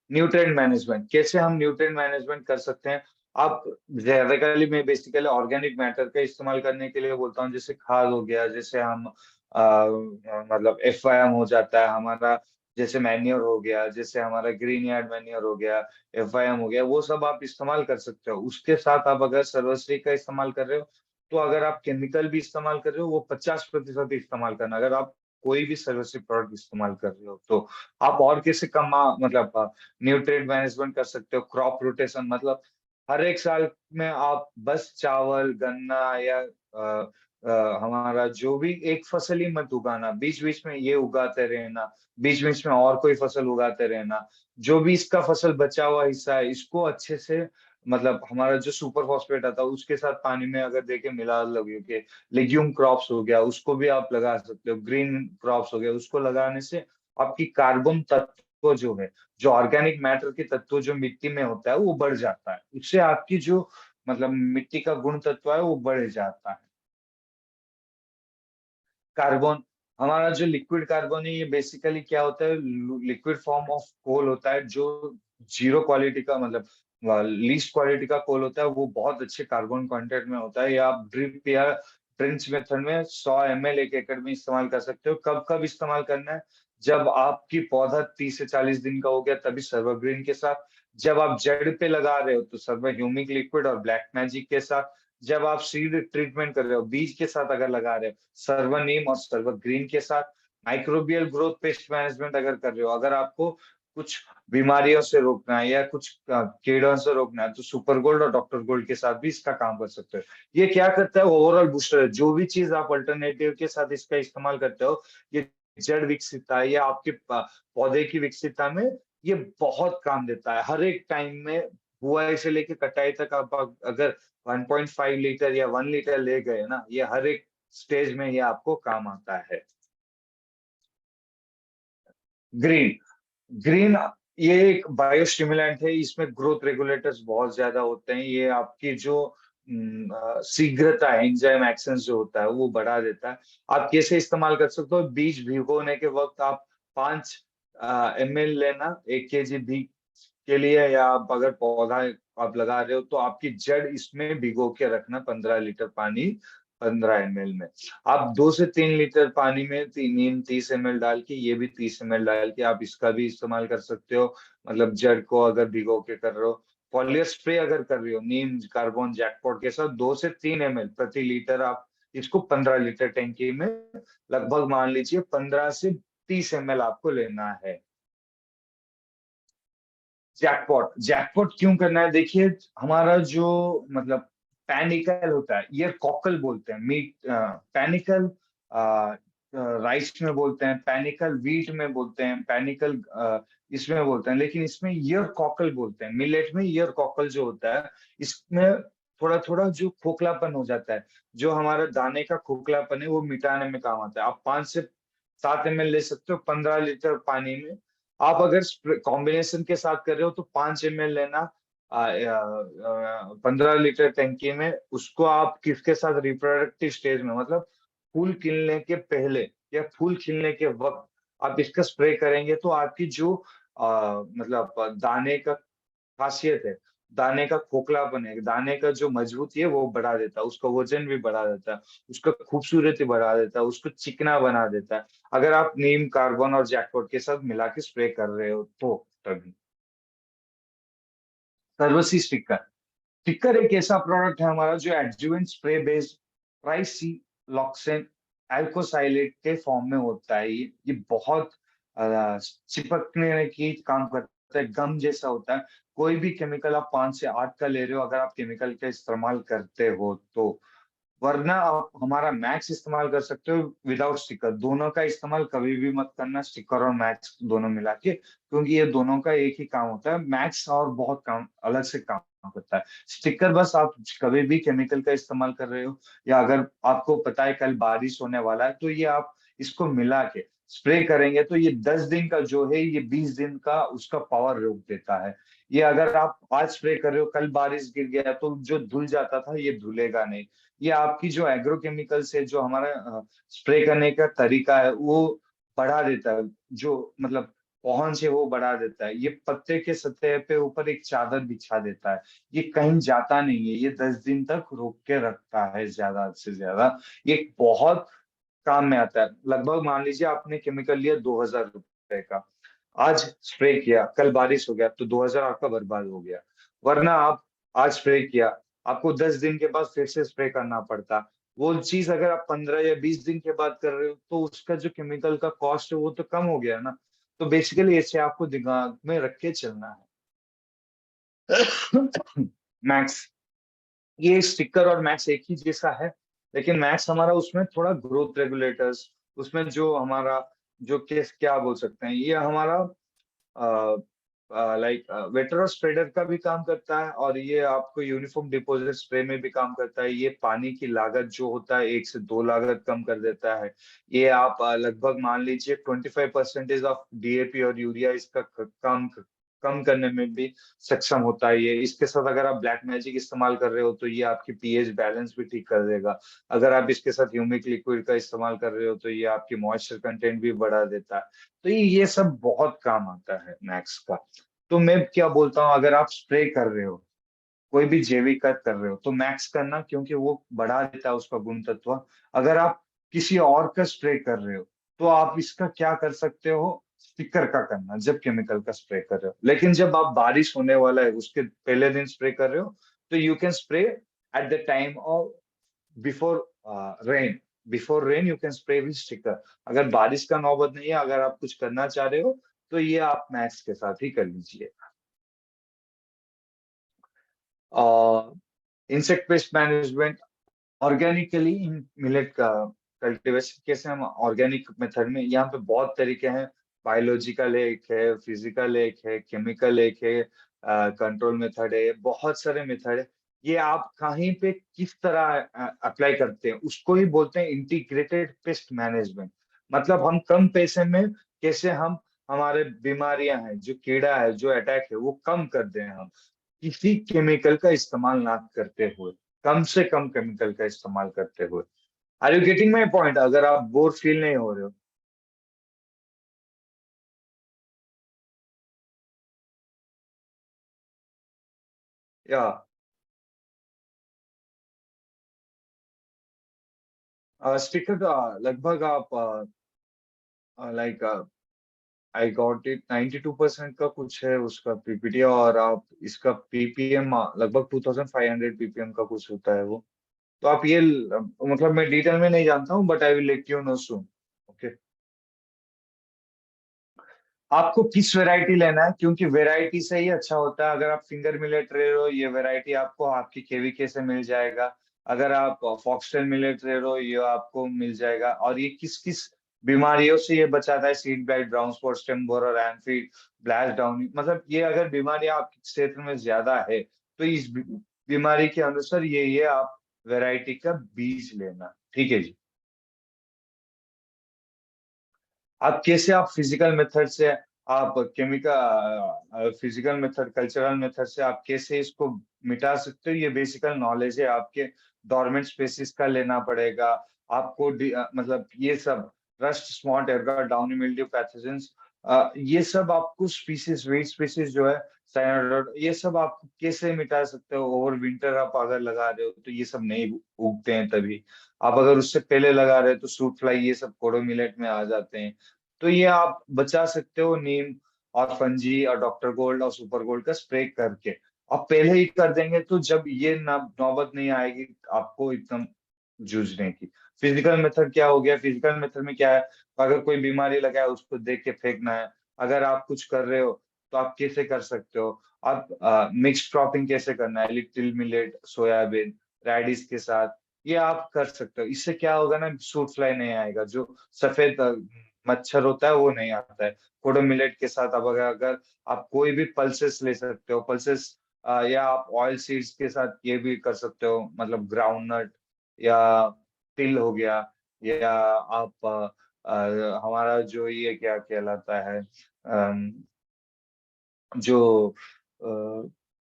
न्यूट्रिएंट मैनेजमेंट, कैसे हम न्यूट्रिएंट मैनेजमेंट कर सकते हैं। आप ज्यादाकली मैं बेसिकली ऑर्गेनिक मैटर का इस्तेमाल करने के लिए बोलता हूँ, जैसे खाद हो गया, जैसे हम मतलब FYM हो जाता है हमारा, जैसे मैन्योर हो गया, जैसे हमारा ग्रीन यार्ड मैन्योर हो गया, FYM हो गया, वो सब आप इस्तेमाल कर सकते हो। उसके साथ आप अगर सर्वश्री का इस्तेमाल कर रहे हो तो अगर आप केमिकल भी इस्तेमाल कर रहे हो वो 50% इस्तेमाल करना। अगर आप कोई भी सर्वश्री प्रोडक्ट इस्तेमाल कर रहे हो तो आप और कैसे कम मतलब न्यूट्रिएंट मैनेजमेंट कर सकते हो। क्रॉप रोटेशन मतलब हर एक साल में आप बस चावल गन्ना या हमारा जो भी एक फसल ही मत उगाना, बीच बीच में ये उगाते रहना, बीच बीच में और कोई फसल उगाते रहना। जो भी इसका फसल बचा हुआ हिस्सा है इसको अच्छे से, मतलब हमारा जो सुपर फॉस्फेट आता है उसके साथ पानी में अगर देके मिला लगे के, लेग्यूम क्रॉप्स हो गया उसको भी आप लगा सकते हो, ग्रीन क्रॉप्स हो गया उसको लगाने से आपकी कार्बन तत्व जो है, जो ऑर्गेनिक मैटर के तत्व जो मिट्टी में होता है वो बढ़ जाता है। उससे आपकी जो मतलब मिट्टी का गुण तत्व है वो बढ़ जाता है। कार्बन, हमारा जो लिक्विड कार्बन है ये बेसिकली क्या होता है, लिक्विड फॉर्म ऑफ कोल होता है जो जीरो क्वालिटी का मतलब लीस्ट क्वालिटी का कोल होता है। वो बहुत अच्छे कार्बन कंटेंट में होता है। या आप ड्रिप या ट्रेंच मेथड में 100 ml 1 एकड़ में इस्तेमाल कर सकते हो। कब कब इस्तेमाल करना है, जब आपकी पौधा 30 से 40 दिन का हो गया तभी सर्वग्रीन के साथ। जब आप जड़ पे लगा रहे हो तो सर्व ह्यूमिक लिक्विड और ब्लैक मैजिक के साथ। जब आप सीड ट्रीटमेंट कर रहे हो बीज के साथ अगर लगा रहे हो सर्वर नीम और सर्वर ग्रीन के साथ। माइक्रोबियल ग्रोथ पेस्ट मैनेजमेंट अगर कर रहे हो, अगर आपको कुछ बीमारियों से रोकना है या कुछ कीड़ों से रोकना है तो सुपर गोल्ड और डॉक्टर गोल्ड के साथ भी इसका काम कर सकते हो। ये क्या करता है, ओवरऑल बूस्टर है। जो भी चीज आप अल्टरनेटिव के साथ इसका इस्तेमाल करते हो, ये जड़ विकसितता है या आपके पौधे की विकसितता में ये बहुत काम देता है हर एक टाइम में। बुआई से लेके कटाई तक आप अगर 1.5 लीटर या 1 लीटर ले गए ना, ये हर एक स्टेज में ये आपको काम आता है। ग्रीन ग्रीन ये एक बायोस्टिमुलेंट है, इसमें ग्रोथ रेगुलेटर्स बहुत ज्यादा होते हैं। ये आपकी जो शीघ्रता है, एंजाइम एक्शन जो होता है वो बढ़ा देता है। आप कैसे इस्तेमाल कर सकते हो, बीज भिगोने के वक्त आप 5 ml लेना 1 kg बीज के लिए, या आप अगर पौधा आप लगा रहे हो तो आपकी जड़ इसमें भिगो के रखना 15 लीटर पानी 15 ml में। आप 2 से 3 लीटर पानी में नीम 30 ml डाल के, ये भी 30 ml डाल के आप इसका भी इस्तेमाल कर सकते हो। मतलब जड़ को अगर भिगो के कर रहे हो, फॉलियर स्प्रे अगर कर रही हो नीम कार्बन जैकपॉट के साथ, 2 से 3 ml प्रति लीटर आप इसको 15 लीटर टैंकी में लगभग मान लीजिए 15 से 30 ml आपको लेना है। जैकपॉट जैकपॉट क्यों करना है, देखिए हमारा जो मतलब पैनिकल होता है, ईयर कॉकल बोलते हैं, मीट पैनिकल राइस में बोलते हैं, पैनिकल वीट में बोलते हैं, पैनिकल इसमें बोलते हैं, लेकिन इसमें ईयर कॉकल बोलते हैं। मिलेट में ईयर कॉकल जो होता है, इसमें थोड़ा थोड़ा जो खोखलापन हो जाता है, जो हमारा दाने का खोखलापन है वो मिटाने में काम आता है। आप 5 से 7 ml ले सकते हो 15 लीटर पानी में। आप अगर कॉम्बिनेशन के साथ कर रहे हो तो 5 ml लेना 15 लीटर टंकी में। उसको आप किसके साथ, रिप्रोडक्टिव स्टेज में, मतलब फूल खिलने के पहले या फूल खिलने के वक्त आप इसका स्प्रे करेंगे तो आपकी जो मतलब दाने का खासियत है, दाने का खोखलापन है, दाने का जो मजबूती है वो बढ़ा देता है, उसका वजन भी बढ़ा देता है, उसका खूबसूरती बढ़ा देता है, उसको चिकना बना देता है, अगर आप नीम कार्बन और जैकपॉट के साथ मिला के स्प्रे कर रहे हो तो। तभी सर्वसी स्टिकर स्टिकर एक ऐसा प्रोडक्ट है हमारा जो एडजुवेंट स्प्रे बेस्ड ट्राइसिलॉक्सेन एल्कोसाइलेट के फॉर्म में होता है। ये बहुत चिपकने की काम करता है, गम जैसा होता है। कोई भी केमिकल आप 5 से 8 का ले रहे हो, अगर आप केमिकल का इस्तेमाल करते हो तो, वरना आप हमारा मैक्स इस्तेमाल कर सकते हो विदाउट स्टिकर। दोनों का इस्तेमाल कभी भी मत करना, स्टिकर और मैक्स दोनों मिला के, क्योंकि ये दोनों का एक ही काम होता है। मैक्स और बहुत काम अलग से काम करता है। स्टिकर बस आप कभी भी केमिकल का इस्तेमाल कर रहे हो, या अगर आपको पता है कल बारिश होने वाला है, तो ये आप इसको मिला के स्प्रे करेंगे तो ये 10 दिन का जो है, ये 20 दिन का उसका पावर रोक देता है। ये अगर आप आज स्प्रे कर रहे हो, कल बारिश गिर गया तो जो धुल जाता था ये धुलेगा नहीं। ये आपकी जो एग्रोकेमिकल्स है, जो हमारा स्प्रे करने का तरीका है वो बढ़ा देता है, जो मतलब पहुंच है वो बढ़ा देता है। ये पत्ते के सतह पे ऊपर एक चादर बिछा देता है, ये कहीं जाता नहीं है, ये 10 दिन तक रोक के रखता है ज्यादा से ज्यादा। ये बहुत काम में आता है। लगभग मान लीजिए आपने केमिकल लिया 2,000 रुपए का, आज स्प्रे किया, कल बारिश हो गया तो 2,000 आपका बर्बाद हो गया। वरना आप आज स्प्रे किया, आपको 10 दिन के बाद फिर से स्प्रे करना पड़ता। वो चीज अगर आप 15 या 20 दिन के बाद कर रहे हो तो उसका जो केमिकल का कॉस्ट है वो तो कम हो गया ना। तो बेसिकली ऐसे आपको दिमाग में रख के चलना है। मैक्स, ये स्टिकर और मैक्स एक ही जैसा है, लेकिन मैक्स हमारा उसमें थोड़ा ग्रोथ रेगुलेटर्स, उसमें जो हमारा जो केस क्या बोल सकते हैं, ये हमारा लाइक वेटर स्प्रेडर का भी काम करता है, और ये आपको यूनिफॉर्म डिपोजिट स्प्रे में भी काम करता है। ये पानी की लागत जो होता है 1 से 2 लागत कम कर देता है। ये आप लगभग मान लीजिए 25% ऑफ डीएपी और यूरिया इसका काम कम करने में भी सक्षम होता है। ये इसके साथ अगर आप ब्लैक मैजिक इस्तेमाल कर रहे हो तो ये आपकी पीएच बैलेंस भी ठीक कर देगा। अगर आप इसके साथ ह्यूमिक लिक्विड का इस्तेमाल कर रहे हो तो ये आपकी मॉइस्चर कंटेंट भी बढ़ा देता है। तो ये सब बहुत काम आता है मैक्स का। तो मैं क्या बोलता हूँ, अगर आप स्प्रे कर रहे हो, कोई भी जैविक खाद कर रहे हो तो मैक्स करना, क्योंकि वो बढ़ा देता है उसका गुण तत्व। अगर आप किसी और का स्प्रे कर रहे हो तो आप इसका क्या कर सकते हो, स्टिकर का करना जब केमिकल का स्प्रे कर रहे हो। लेकिन जब आप बारिश होने वाला है उसके पहले दिन स्प्रे कर रहे हो तो you can spray at the time of before rain. Before rain you can spray with sticker. अगर बारिश का नौबत नहीं है, अगर आप कुछ करना चाह रहे हो तो ये आप मैक्स के साथ ही कर लीजिए। इंसेक्ट पेस्ट मैनेजमेंट ऑर्गेनिकली इन मिलेट का कल्टीवेशन कैसे हम ऑर्गेनिक मेथड में, यहाँ पे बहुत तरीके हैं। बायोलॉजिकल एक है, फिजिकल एक है, केमिकल एक है, कंट्रोल मेथड है, बहुत सारे मेथड है। ये आप कहीं पे किस तरह अप्लाई करते हैं उसको ही बोलते हैं इंटीग्रेटेड पेस्ट मैनेजमेंट। मतलब हम कम पैसे में कैसे हम हमारे बीमारियां हैं, जो कीड़ा है, जो अटैक है, वो कम कर दें हम किसी केमिकल का इस्तेमाल ना करते हुए, कम से कम केमिकल का इस्तेमाल करते हुए। Are you getting my point? अगर आप बोर फील नहीं हो रहे हो। या स्टिकर लगभग आप लाइक आई गॉट इट 92% का कुछ है उसका पीपीटी, और आप इसका पीपीएम लगभग 2500 पीपीएम का कुछ होता है वो। तो आप ये मतलब मैं डिटेल में नहीं जानता हूँ, but I will let you know soon. Okay. आपको किस वैरायटी लेना है, क्योंकि वैरायटी से ही अच्छा होता है। अगर आप फिंगर मिलेट ले रहे हो, ये वैरायटी आपको आपकी केवीके से मिल जाएगा। अगर आप फॉक्सटेल मिलेट ले रहे हो, ये आपको मिल जाएगा। और ये किस किस बीमारियों से ये बचाता है? Seed blight, brown spot, stem borer, एंफीड, ब्लास्ट डाउनी, मतलब ये अगर बीमारी आपके क्षेत्र में ज्यादा है तो इस बीमारी के अनुसार ये आप वैरायटी का बीज लेना। ठीक है जी। आप कैसे, आप फिजिकल मेथड से, आप chemical physical method, cultural method से आप कैसे इसको मिटा सकते हो, ये बेसिकल नॉलेज है आपके। डोरमेंट स्पेसिस का लेना पड़ेगा आपको। मतलब ये सब रस्ट, स्पॉट, एरगा, डाउनी मिल्ड्यू पैथोजेंस, ये सब आपको स्पीसीज, वेट स्पीसीज जो है, साइनोडोड, ये सब आप कैसे मिटा सकते हो? ओवर विंटर आप अगर लगा रहे हो तो ये सब नहीं उगते हैं तभी। आप अगर उससे पहले लगा रहे हो तो सूट फ्लाई, ये सब कोडो मिलेट में आ जाते हैं। तो ये आप बचा सकते हो नीम और फंजी और डॉक्टर गोल्ड और सुपर गोल्ड का स्प्रे करके। आप पहले ही कर देंगे तो जब ये नौबत नहीं आएगी आपको एकदम जूझने की। फिजिकल मेथड क्या हो गया? फिजिकल मेथड में क्या है? अगर कोई बीमारी लगा है उसको देख के फेंकना है। अगर आप कुछ कर रहे हो तो आप कैसे कर सकते हो? आप मिक्स क्रॉपिंग कैसे करना है, लिटिल मिलेट, सोयाबीन, रेडिश के साथ, ये आप कर सकते हो। इससे क्या होगा ना, सूट फ्लाई नहीं आएगा, जो सफेद मच्छर होता है वो नहीं आता है। कोडो मिलेट के साथ अब अगर आप कोई भी पल्सेस ले सकते हो, पल्सेस, या आप ऑयल सीड्स के साथ ये भी कर सकते हो, मतलब ग्राउंडनट या तिल हो गया, या आप हमारा जो ये क्या कहलाता है, जो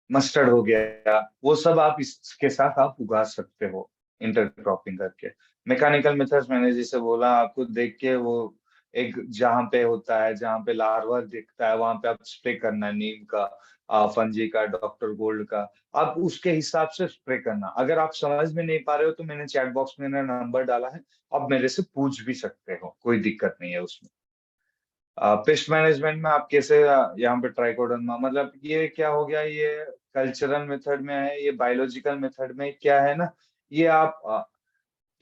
मस्टर्ड हो गया, वो सब आप इसके साथ आप उगा सकते हो इंटरक्रॉपिंग करके। मैकेनिकल मेथड्स मैंने जैसे बोला आपको, देख के वो एक जहाँ पे होता है, जहाँ पे लार्वा दिखता है, वहां पे आप स्प्रे करना है नीम का, फंजी का, डॉक्टर गोल्ड का। आप उसके हिसाब से स्प्रे करना। अगर आप समझ में नहीं पा रहे हो तो मैंने चैट बॉक्स में मेरा नंबर डाला है, आप मेरे से पूछ भी सकते हो, कोई दिक्कत नहीं है उसमें। पेस्ट मैनेजमेंट में आप कैसे, यहाँ पे ट्राइकोडर्मा, मतलब ये क्या हो गया, ये कल्चरल मेथड में है, ये बायोलॉजिकल मेथड में क्या है ना, ये आप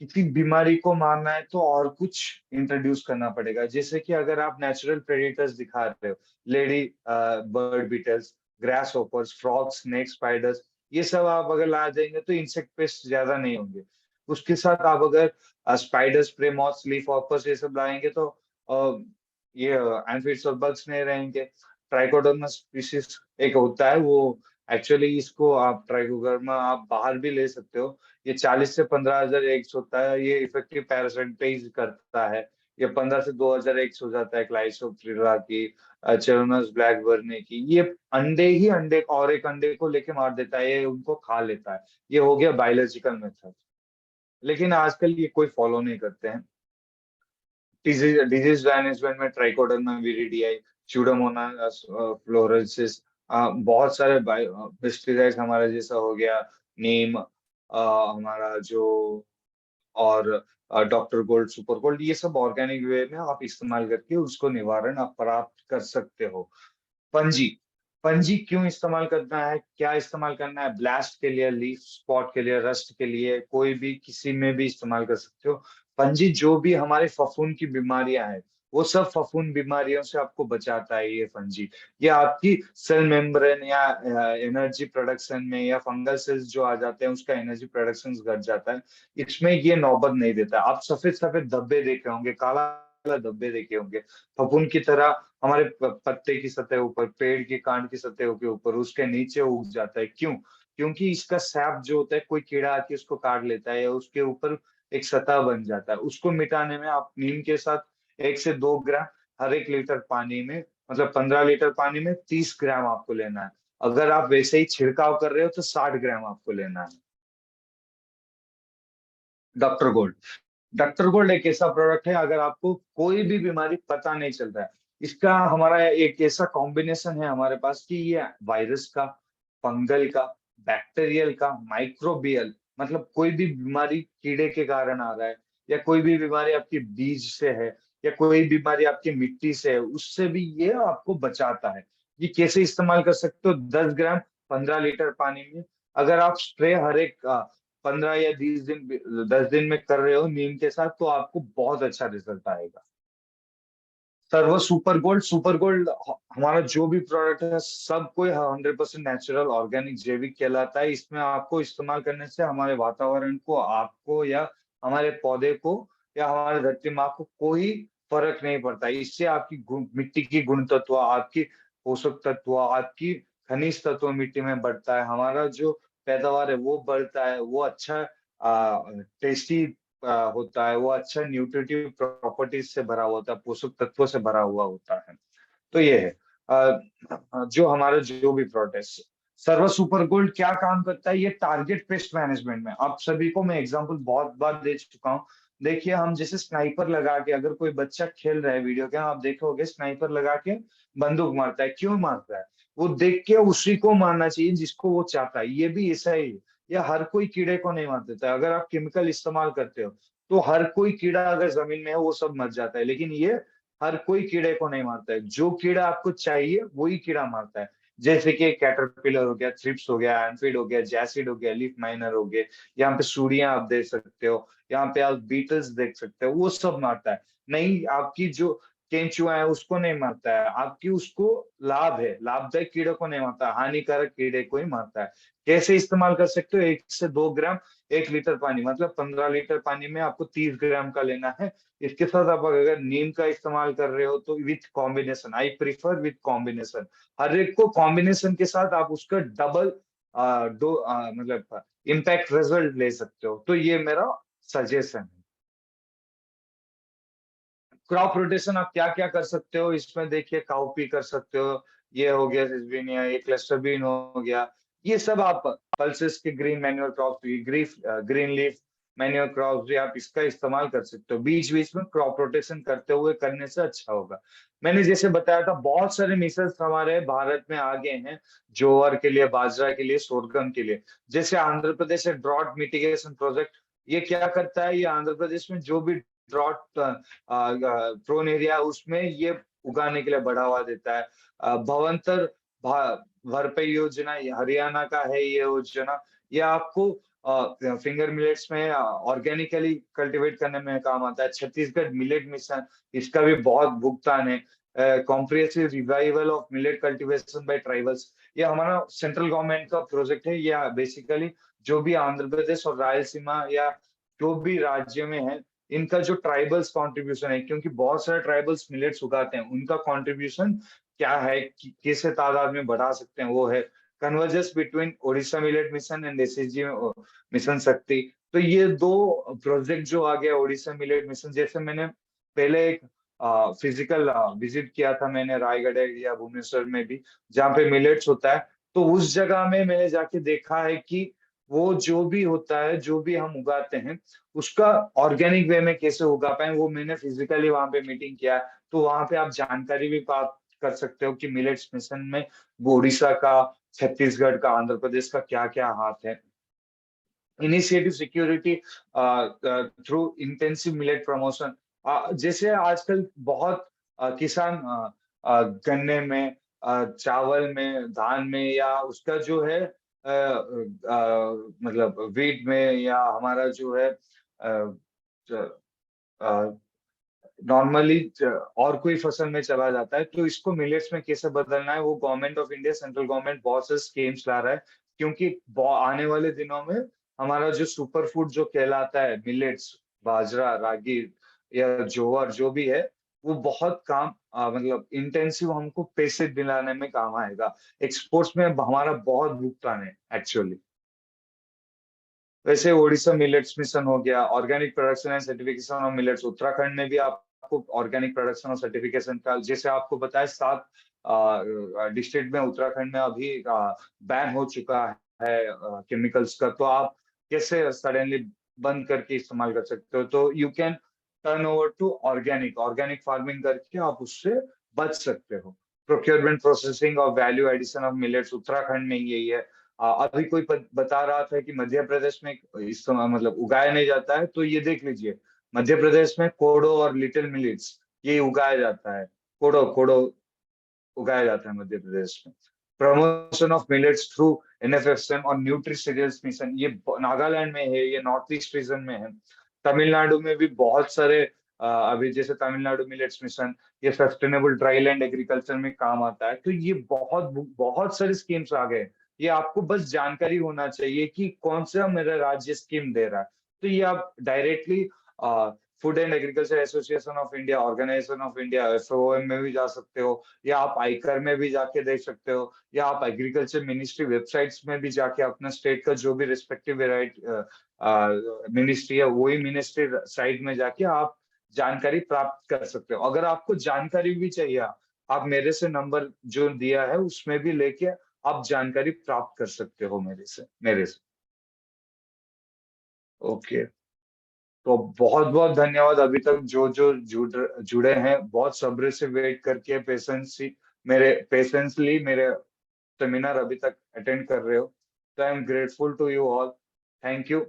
किसी बीमारी को मारना है तो और कुछ इंट्रोड्यूस करना पड़ेगा। जैसे कि अगर आप नेचुरल प्रेडिटर्स दिखा रहे हो, ladybird beetles, grasshoppers, frogs, snake, spiders, ये सब आप अगर ला देंगे तो इंसेक्ट पेस्ट ज्यादा नहीं होंगे। उसके साथ आप अगर spiders, prey moths, leafhoppers, ये सब लाएंगे तो ये एंफिड्स और बग्स नहीं रहेंगे। ट्राइकोडर्मा स्पीशीज एक होता है वो, एक्चुअली इसको आप ट्राइकोडर्मा आप बाहर भी ले सकते हो। ये 40 से 15 हजार एग्स होता है, ये इफेक्टिव पैरासाइटिस करता है। ये 15 से 2 हजार एग्स हो जाता है क्लाइसोप्टेरा की, चेरोनस ब्लैक बर्नी की। ये अंडे ही अंडे और एक अंडे को लेके मार देता है, ये उनको खा लेता है। ये हो गया बायोलॉजिकल मेथड, लेकिन आजकल ये कोई फॉलो नहीं करते हैं। डिजीज डिजीज मैनेजमेंट में ट्राइकोडर्मा विरिडियाई, स्यूडोमोनास फ्लोरेंसिस, बहुत सारे पेस्टिसाइड्स हमारा जैसा हो गया, नीम, हमारा जो, और डॉक्टर गोल्ड, सुपर गोल्ड, ये सब ऑर्गेनिक वे में आप इस्तेमाल करके उसको निवारण आप प्राप्त कर सकते हो। पंजी, पंजी क्यों इस्तेमाल करना है, क्या इस्तेमाल करना है? ब्लास्ट के लिए, लीफ स्पॉट के लिए, रस्ट के लिए, कोई भी किसी में भी इस्तेमाल कर सकते हो। पंजी जो भी हमारे फफूंद की बीमारियां हैं, वो सब फफूंद बीमारियों से आपको बचाता है ये फंजी। ये आपकी सेल मेम्ब्रेन या एनर्जी प्रोडक्शन में, या फंगल सेल्स जो आ जाते हैं उसका एनर्जी प्रोडक्शन घट जाता है, इसमें ये नौबत नहीं देता। आप सफेद सफेद धब्बे देखे होंगे, काला वाला धब्बे देखे होंगे, फफूंद की तरह हमारे पत्ते की सतह ऊपर, पेड़ की कांड की सतह के ऊपर, उसके नीचे उग जाता है। क्यों? क्योंकि इसका सैप जो होता है, कोई कीड़ा आके उसको काट लेता है या उसके ऊपर एक सतह बन जाता है। उसको मिटाने में आप नीम के साथ 1 से 2 ग्राम हर 1 लीटर पानी में, मतलब 15 लीटर पानी में 30 ग्राम आपको लेना है। अगर आप वैसे ही छिड़काव कर रहे हो तो 60 ग्राम आपको लेना है। Doctor gold. डॉक्टर गोल्ड एक ऐसा प्रोडक्ट है, अगर आपको कोई भी बीमारी पता नहीं चल रहा है, इसका हमारा एक ऐसा कॉम्बिनेशन है हमारे पास कि ये वायरस का, फंगल का, बैक्टीरियल का, माइक्रोबियल, मतलब कोई भी बीमारी कीड़े के कारण आ रहा है, या कोई भी बीमारी आपकी बीज से है, या कोई बीमारी आपकी मिट्टी से है, उससे भी ये आपको बचाता है। ये कैसे इस्तेमाल कर सकते हो? 10 ग्राम 15 लीटर पानी में। अगर आप स्प्रे हर एक 15 या 10 दिन में कर रहे हो नीम के साथ, तो आपको बहुत अच्छा रिजल्ट आएगा। सर्व सुपर गोल्ड, सुपर गोल्ड हमारा जो भी प्रोडक्ट है सब कोई 100% नेचुरल ऑर्गेनिक जैविक कहलाता है। इसमें आपको इस्तेमाल करने से हमारे वातावरण को, आपको, या हमारे पौधे को, या हमारे धरती माँ को कोई फर्क नहीं पड़ता। इससे आपकी मिट्टी की गुण तत्व, आपकी पोषक तत्व, आपकी खनिज तत्व मिट्टी में बढ़ता है। हमारा जो पैदावार है वो बढ़ता है, वो अच्छा टेस्टी होता है, वो अच्छा न्यूट्रिटिव प्रॉपर्टीज से भरा हुआ होता है, पोषक तत्वों से भरा हुआ होता है। तो ये है जो हमारा जो भी प्रोडक्ट है। सर्व सुपर गोल्ड क्या काम करता है? ये टारगेट पेस्ट मैनेजमेंट में, आप सभी को मैं एग्जांपल बहुत बार दे चुका हूँ। देखिए, हम जैसे स्नाइपर लगा के, अगर कोई बच्चा खेल रहा है वीडियो गेम, आप देखोगे स्नाइपर लगा के बंदूक मारता है। क्यों मारता है? वो देख के उसी को मारना चाहिए जिसको वो चाहता है। ये भी ऐसा ही है। या हर कोई कीड़े को नहीं मार देता है। अगर आप केमिकल इस्तेमाल करते हो तो हर कोई कीड़ा अगर जमीन में है वो सब मर जाता है, लेकिन ये हर कोई कीड़े को नहीं मारता है। जो कीड़ा आपको चाहिए वही कीड़ा मारता है। जैसे कि कैटरपिलर हो गया, थ्रिप्स हो गया, एंफिड हो गया, जैसिड हो गया, लीफ माइनर हो गए, यहाँ पे सूड़ियां आप देख सकते हो, यहाँ पे आप बीटल्स देख सकते हो, वो सब मारता है। नहीं, आपकी जो केंचुआ है उसको नहीं मारता है, आपकी उसको लाभ है, लाभदायक कीड़े को नहीं मारता, हानिकारक कीड़े को ही मारता है। कैसे इस्तेमाल कर सकते हो? 1 से 2 ग्राम 1 लीटर पानी, मतलब 15 लीटर पानी में आपको 30 ग्राम का लेना है। इसके साथ आप अगर नीम का इस्तेमाल कर रहे हो तो with combination, I prefer with combination. हर एक को कॉम्बिनेशन के साथ आप उसका डबल मतलब इम्पैक्ट रिजल्ट ले सकते हो। तो ये मेरा सजेशन है। क्रॉप रोटेशन आप क्या क्या कर सकते हो इसमें? देखिए, काउपी कर सकते हो, ये हो गया सिस्बीनिया, ये क्लस्टर बीन हो गया, ये सब आप पल्सेस के green manure crops, green leaf manure crops भी आप इसका इस्तेमाल कर सकते हो। बीच बीच में क्रॉप रोटेशन करते हुए करने से अच्छा होगा। मैंने जैसे बताया था, बहुत सारे मिशंस हमारे भारत में आ गए हैं, ज्वार के लिए, बाजरा के लिए, सोरगम के लिए। जैसे आंध्र प्रदेश है ड्रॉट मिटिगेशन प्रोजेक्ट, ये क्या करता है? ये आंध्र प्रदेश में जो भी ड्रॉट प्रोन एरिया, उसमें ये उगाने के लिए बढ़ावा देता है। भवंतर भरपाई योजना, ये हरियाणा का है ये योजना। ये आपको फिंगर मिलेट्स में ऑर्गेनिकली कल्टीवेट करने में काम आता है। छत्तीसगढ़ मिलेट मिशन, इसका भी बहुत भुगतान है। Comprehensive revival of millet cultivation by tribals, ये हमारा सेंट्रल गवर्नमेंट का प्रोजेक्ट है। ये बेसिकली जो भी आंध्र प्रदेश और रायलसीमा या जो भी राज्य में है, इनका जो ट्राइबल्स कंट्रीब्यूशन है, क्योंकि बहुत सारे ट्राइबल्स मिलेट्स उगाते हैं, उनका कंट्रीब्यूशन क्या है, कैसे तादाद में बढ़ा सकते हैं, वो है convergence between Odisha millet mission and SHG mission शक्ति। तो ये दो प्रोजेक्ट जो आ गया ओडिशा मिलेट मिशन, जैसे मैंने पहले एक फिजिकल विजिट किया था मैंने रायगढ़ या भुवनेश्वर में भी, जहाँ पे मिलेट्स होता है। तो उस जगह में मैंने जाके देखा है कि वो जो भी होता है, जो भी हम उगाते हैं, उसका ऑर्गेनिक वे में कैसे उगा पाए, वो मैंने फिजिकली वहां पे मीटिंग किया। तो वहां पे आप जानकारी भी प्राप्त कर सकते हो कि मिलेट्स मिशन में उड़ीसा का, छत्तीसगढ़ का, आंध्र प्रदेश का क्या क्या हाथ है। Initiative security through intensive millet promotion, जैसे आजकल बहुत किसान गन्ने में, चावल में, धान में, या उसका जो है मतलब वीट में, या हमारा जो है नॉर्मली और कोई फसल में चला जाता है, तो इसको मिलेट्स में कैसे बदलना है, वो government of India, central government बहुत से स्कीम्स ला रहा है। क्योंकि आने वाले दिनों में हमारा जो सुपर फूड जो कहलाता है मिलेट्स, बाजरा, रागी या ज्वार जो भी है, वो बहुत काम मतलब इंटेंसिव हमको पैसे दिलाने में काम आएगा। एक्सपोर्ट्स में हमारा बहुत भुगतान है एक्चुअली। वैसे ओडिशा मिलेट्स मिशन हो गया, organic production and certification of millets, Uttarakhand में भी आपको ऑर्गेनिक प्रोडक्शन और सर्टिफिकेशन का, जैसे आपको बताया 7 डिस्ट्रिक्ट में उत्तराखंड में अभी बैन हो चुका है केमिकल्स का, तो आप कैसे सडनली बंद करके इस्तेमाल कर सकते हो? तो you can turn over to organic, organic farming करके आप उससे बच सकते हो। प्रोक्योरमेंट प्रोसेसिंग और value addition of millets Uttarakhand में यही है। अभी कोई बता रहा था कि मध्य प्रदेश में इस समय मतलब उगाया नहीं जाता है, तो ये देख लीजिए, मध्य प्रदेश में कोडो और लिटिल मिलेट्स ये उगाया जाता है। कोडो कोडो उगाया जाता है मध्य प्रदेश में। Promotion of millets through NFSM और न्यूट्री सीरियल्स मिशन, ये नागालैंड में है, ये नॉर्थ ईस्ट रीजन में है। तमिलनाडु में भी बहुत सारे अभी जैसे तमिलनाडु मिलेट्स मिशन, ये सस्टेनेबल ड्राई लैंड एग्रीकल्चर में काम आता है। तो ये बहुत बहुत सारे स्कीम्स आ गए। ये आपको बस जानकारी होना चाहिए कि कौन सा मेरा राज्य स्कीम दे रहा है। तो ये आप directly food and agriculture association of India, organization of India, FOM में भी जा सकते हो, या आप आयकर में भी जाके देख सकते हो, या आप एग्रीकल्चर मिनिस्ट्री वेबसाइट्स में भी जाके अपना स्टेट का जो भी रिस्पेक्टिव मिनिस्ट्री है वही मिनिस्ट्री साइट में जाके आप जानकारी प्राप्त कर सकते हो। अगर आपको जानकारी भी चाहिए, आप मेरे से नंबर जो दिया है उसमें भी लेके आप जानकारी प्राप्त कर सकते हो मेरे से। ओके। तो बहुत बहुत धन्यवाद अभी तक जो जो जुड़े हैं, बहुत सब्र से वेट करके पेशेंसली मेरे सेमिनार अभी तक अटेंड कर रहे हो। तो I am grateful to you all. Thank you.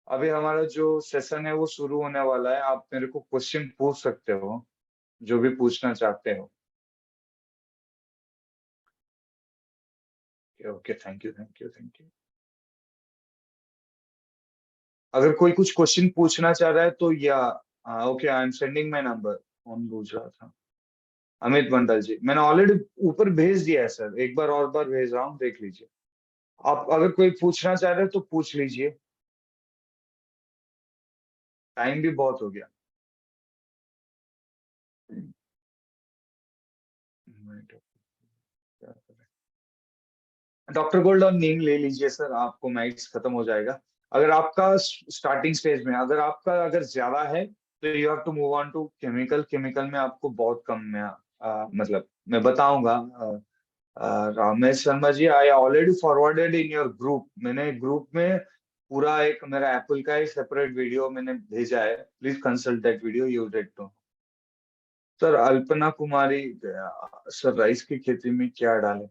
अभी हमारा जो सेशन है वो शुरू होने वाला है, आप मेरे को क्वेश्चन पूछ सकते हो, जो भी पूछना चाहते हो। Okay, thank you thank you thank you. अगर कोई कुछ क्वेश्चन पूछना चाह रहा है तो, या okay, I am sending my number. कौन पूछ रहा था? अमित मंडल जी, मैंने ऑलरेडी ऊपर भेज दिया है सर, एक बार और बार भेज रहा हूँ, देख लीजिए। आप अगर कोई पूछना चाह रहे हो तो पूछ लीजिए, टाइम भी बहुत हो गया। डॉक्टर गोल्ड और नीम ले लीजिए सर, आपको माइट्स खत्म हो जाएगा। अगर आपका स्टार्टिंग स्टेज में, अगर आपका अगर ज्यादा है तो you have to move on to chemical. Chemical में आपको बहुत कम में मतलब मैं बताऊंगा। Ramesh Sharma ji, I already forwarded in your group, मैंने ग्रुप में पूरा एक मेरा एप्पल का एक सेपरेट वीडियो मैंने भेजा है, please consult that video, you get to. Sir Alpana Kumari, sir rice की खेती में क्या डालें?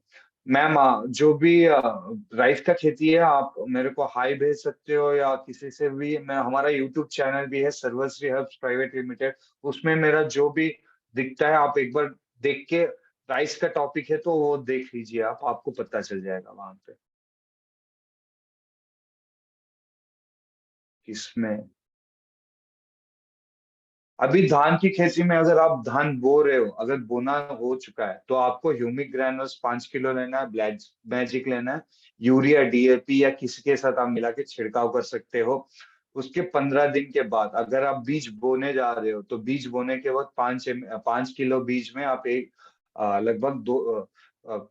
मैम जो भी राइस का खेती है, आप मेरे को हाई भेज सकते हो, या किसी से भी, मैं हमारा यूट्यूब चैनल भी है सर्वश्री हर्ब्स प्राइवेट लिमिटेड, उसमें मेरा जो भी दिखता है आप एक बार देख के, राइस का टॉपिक है तो वो देख लीजिए, आप आपको पता चल जाएगा वहां पे किसमें। अभी धान की खेती में अगर आप धान बो रहे हो, अगर बोना हो चुका है, तो आपको ह्यूमिक ग्रैनुल्स 5 किलो लेना है, ब्लैक मैजिक लेना है, यूरिया डीएपी या किसी के साथ आप मिला के छिड़काव कर सकते हो। उसके 15 दिन के बाद अगर आप बीज बोने जा रहे हो, तो बीज बोने के बाद 5 किलो बीज में आप एक लगभग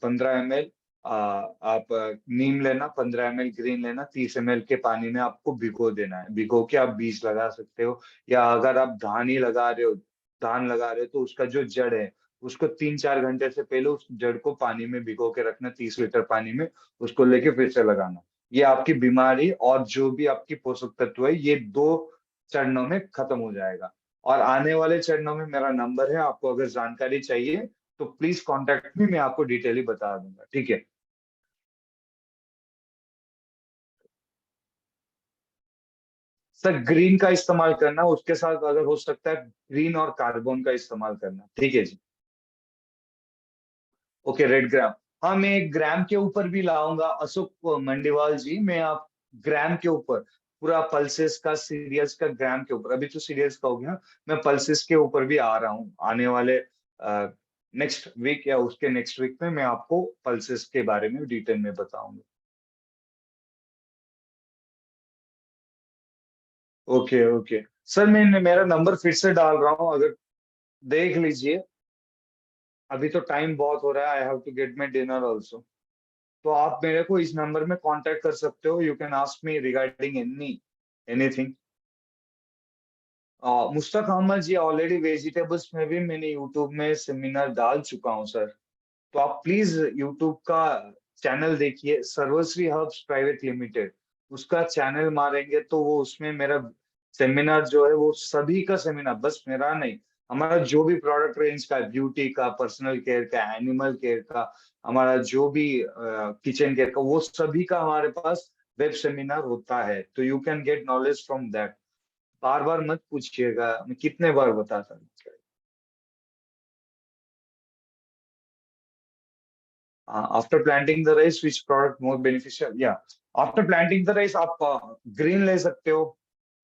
15 ml आप नीम लेना, 15 ml ग्रीन लेना, 30 ml के पानी में आपको भिगो देना है, भिगो के आप बीज लगा सकते हो। या अगर आप धान ही लगा रहे हो, धान लगा रहे हो, तो उसका जो जड़ है उसको 3-4 घंटे से पहले उस जड़ को पानी में भिगो के रखना, 30 लीटर पानी में, उसको लेके फिर से लगाना। ये आपकी बीमारी और जो भी आपकी पोषक तत्व है, ये 2 चरणों में खत्म हो जाएगा। और आने वाले चरणों में मेरा नंबर है, आपको अगर जानकारी चाहिए तो प्लीज कॉन्टेक्ट मी, मैं आपको डिटेल बता दूंगा, ठीक है? सर ग्रीन का इस्तेमाल करना, उसके साथ अगर हो सकता है ग्रीन और कार्बन का इस्तेमाल करना, ठीक है जी। ओके, रेड ग्राम। हाँ, मैं एक ग्राम के ऊपर भी लाऊंगा अशोक मंडीवाल जी, मैं आप ग्राम के ऊपर पूरा पल्सेस का, सीरियल्स का ग्राम के ऊपर, अभी तो सीरियल्स का हो गया, मैं पल्सेस के ऊपर भी आ रहा हूँ आने वाले नेक्स्ट वीक या उसके नेक्स्ट वीक में, मैं आपको पल्सेस के बारे में डिटेल में बताऊंगा। Okay okay. सर मैं मेरा नंबर फिर से डाल रहा हूँ, अगर देख लीजिए, अभी तो टाइम बहुत हो रहा है, I have to get my dinner also. तो आप मेरे को इस नंबर में कांटेक्ट कर सकते हो, you can ask me regarding anything. Mushtaq Ahmed ji, already vegetables में भी मैंने यूट्यूब में सेमिनार डाल चुका हूँ सर। तो आप प्लीज यूट्यूब का चैनल देखिए, सर्वश्री हर्ब्स प्राइवेट लिमिटेड, उसका चैनल मारेंगे तो वो उसमें मेरा सेमिनार जो है वो सभी का सेमिनार, बस मेरा नहीं, हमारा जो भी प्रोडक्ट रेंज का, ब्यूटी का, पर्सनल केयर का, एनिमल केयर का, हमारा जो भी किचन केयर का, वो सभी का हमारे पास वेब सेमिनार होता है। तो you can get knowledge from that. बार बार मत पूछिएगा, मैं कितने बार बताता हूँ। After planting the rice which product more beneficial, या आफ्टर प्लांटिंग द राइस आप ग्रीन ले सकते हो।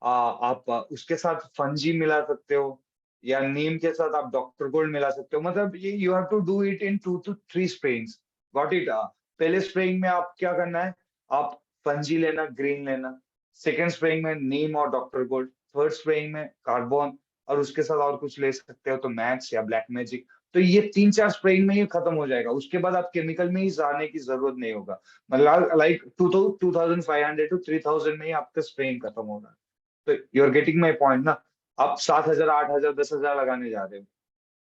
आप उसके साथ फंजी मिला सकते हो, या नीम के साथ आप डॉक्टर गोल्ड मिला सकते हो। मतलब ये you have to do it in 2 to 3 sprayings. Got it. पहले स्प्रेइंग में आप क्या करना है, आप फंजी लेना, ग्रीन लेना। सेकेंड स्प्रेइंग में नीम और डॉक्टर गोल्ड। थर्ड स्प्रेइंग में कार्बन, और उसके साथ और कुछ ले सकते हो तो मैक्स या ब्लैक मैजिक। तो ये 3-4 स्प्रेइंग में ही खत्म हो जाएगा, उसके बाद आप केमिकल में ही जाने की जरूरत नहीं होगा। मतलब लाइक 2500 to 3000 में ही आपका स्प्रेइंग खत्म होगा। तो you are getting my point ना। आप 7,000, 8,000, 10,000 लगाने जा रहे हो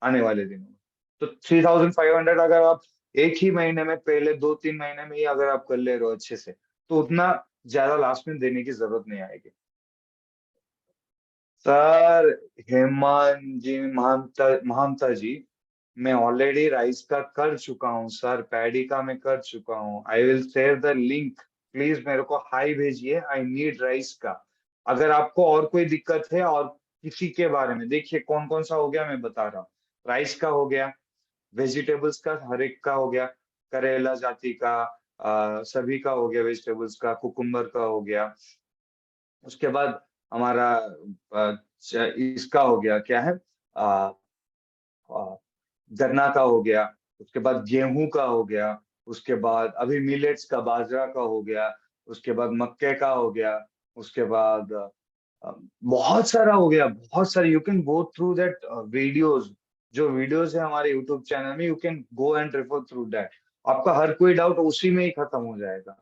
आने वाले दिनों में। तो 3,500 अगर आप एक ही महीने में, पहले 2-3 महीने में ही अगर आप कर ले रहे हो अच्छे से, तो उतना ज्यादा लास्ट में देने की जरूरत नहीं आएगी। सर, हेमंत जी, महानता महानता जी, मैं ऑलरेडी राइस का कर चुका हूँ सर, पैडी का मैं कर चुका हूँ। I will share the link. Please मेरे को हाई भेजिए, आई नीड राइस का। अगर आपको और कोई दिक्कत है और किसी के बारे में, देखिए कौन कौन सा हो गया मैं बता रहा हूँ। राइस का हो गया, वेजिटेबल्स का हर एक का हो गया, करेला जाति का, सभी का हो गया, वेजिटेबल्स का, कुकुम्बर का हो गया। उसके बाद हमारा इसका हो गया, क्या है, आ, गन्ना का हो गया। उसके बाद गेहूं का हो गया। उसके बाद अभी मिलेट्स का, बाजरा का हो गया। उसके बाद मक्के का हो गया। उसके बाद बहुत सारा हो गया, बहुत सारे। You can go through that videos. जो वीडियोस है हमारे यूट्यूब चैनल में, you can go and refer through that. आपका हर कोई डाउट उसी में ही खत्म हो जाएगा।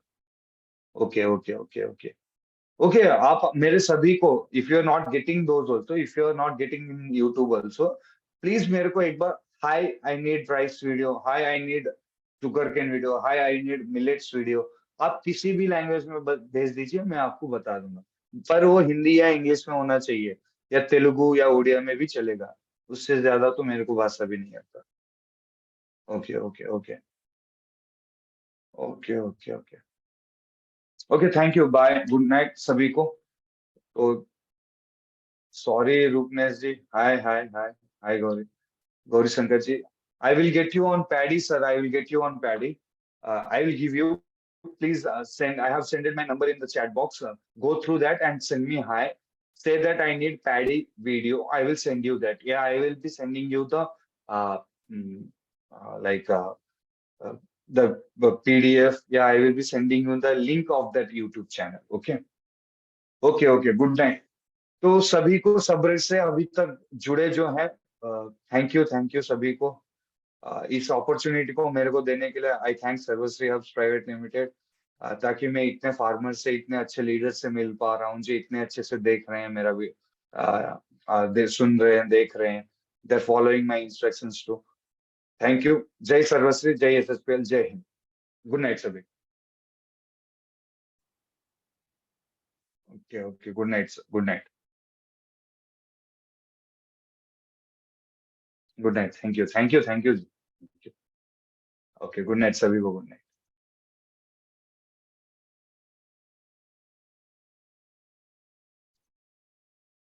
Okay okay okay okay okay. आप मेरे सभी को, if you are not getting those also, if you are not getting in YouTube also, please मेरे को एक बार hi I need rice video, hi I need sugarcane video, hi I need millets video, आप किसी भी language में भेज दीजिए, मैं आपको बता दूंगा। पर वो हिंदी या इंग्लिश में होना चाहिए, या तेलुगु या उड़िया में भी चलेगा। उससे ज्यादा तो मेरे को भाषा भी नहीं आता। Okay okay okay okay okay okay okay. Thank you, bye, good night सभी को। तो sorry Rupnesh ji, hi hi hi. Hi Gauri, Gauri Shankar ji. I will get you on paddy sir, I will get you on paddy. I will give you, please send, I have sent my number in the chat box. Go through that and send me hi. Say that I need paddy video, I will send you that. Yeah, I will be sending you the uh, mm, like uh, the PDF. Yeah, I will be sending you the link of that YouTube channel. Okay, okay, okay, good night। तो सभी को सब्र से अभी तक जुड़े जो है, थैंक यू सभी को। इस अपॉर्चुनिटी को मेरे को देने के लिए I thank Sarvashri herbs private limited. ताकि मैं इतने फार्मर से, इतने अच्छे लीडर से मिल पा रहा हूँ, जो इतने अच्छे से देख रहे हैं मेरा भी, सुन रहे हैं, देख रहे हैं। They following my instructions too. Thank you. जय सर्वश्री, जय एसएसपीएल, जय हिंद। गुड नाइट सभी। Okay okay, good night, good night, good night. Thank you thank you thank you. Okay, good night सभी को, गुड नाइट।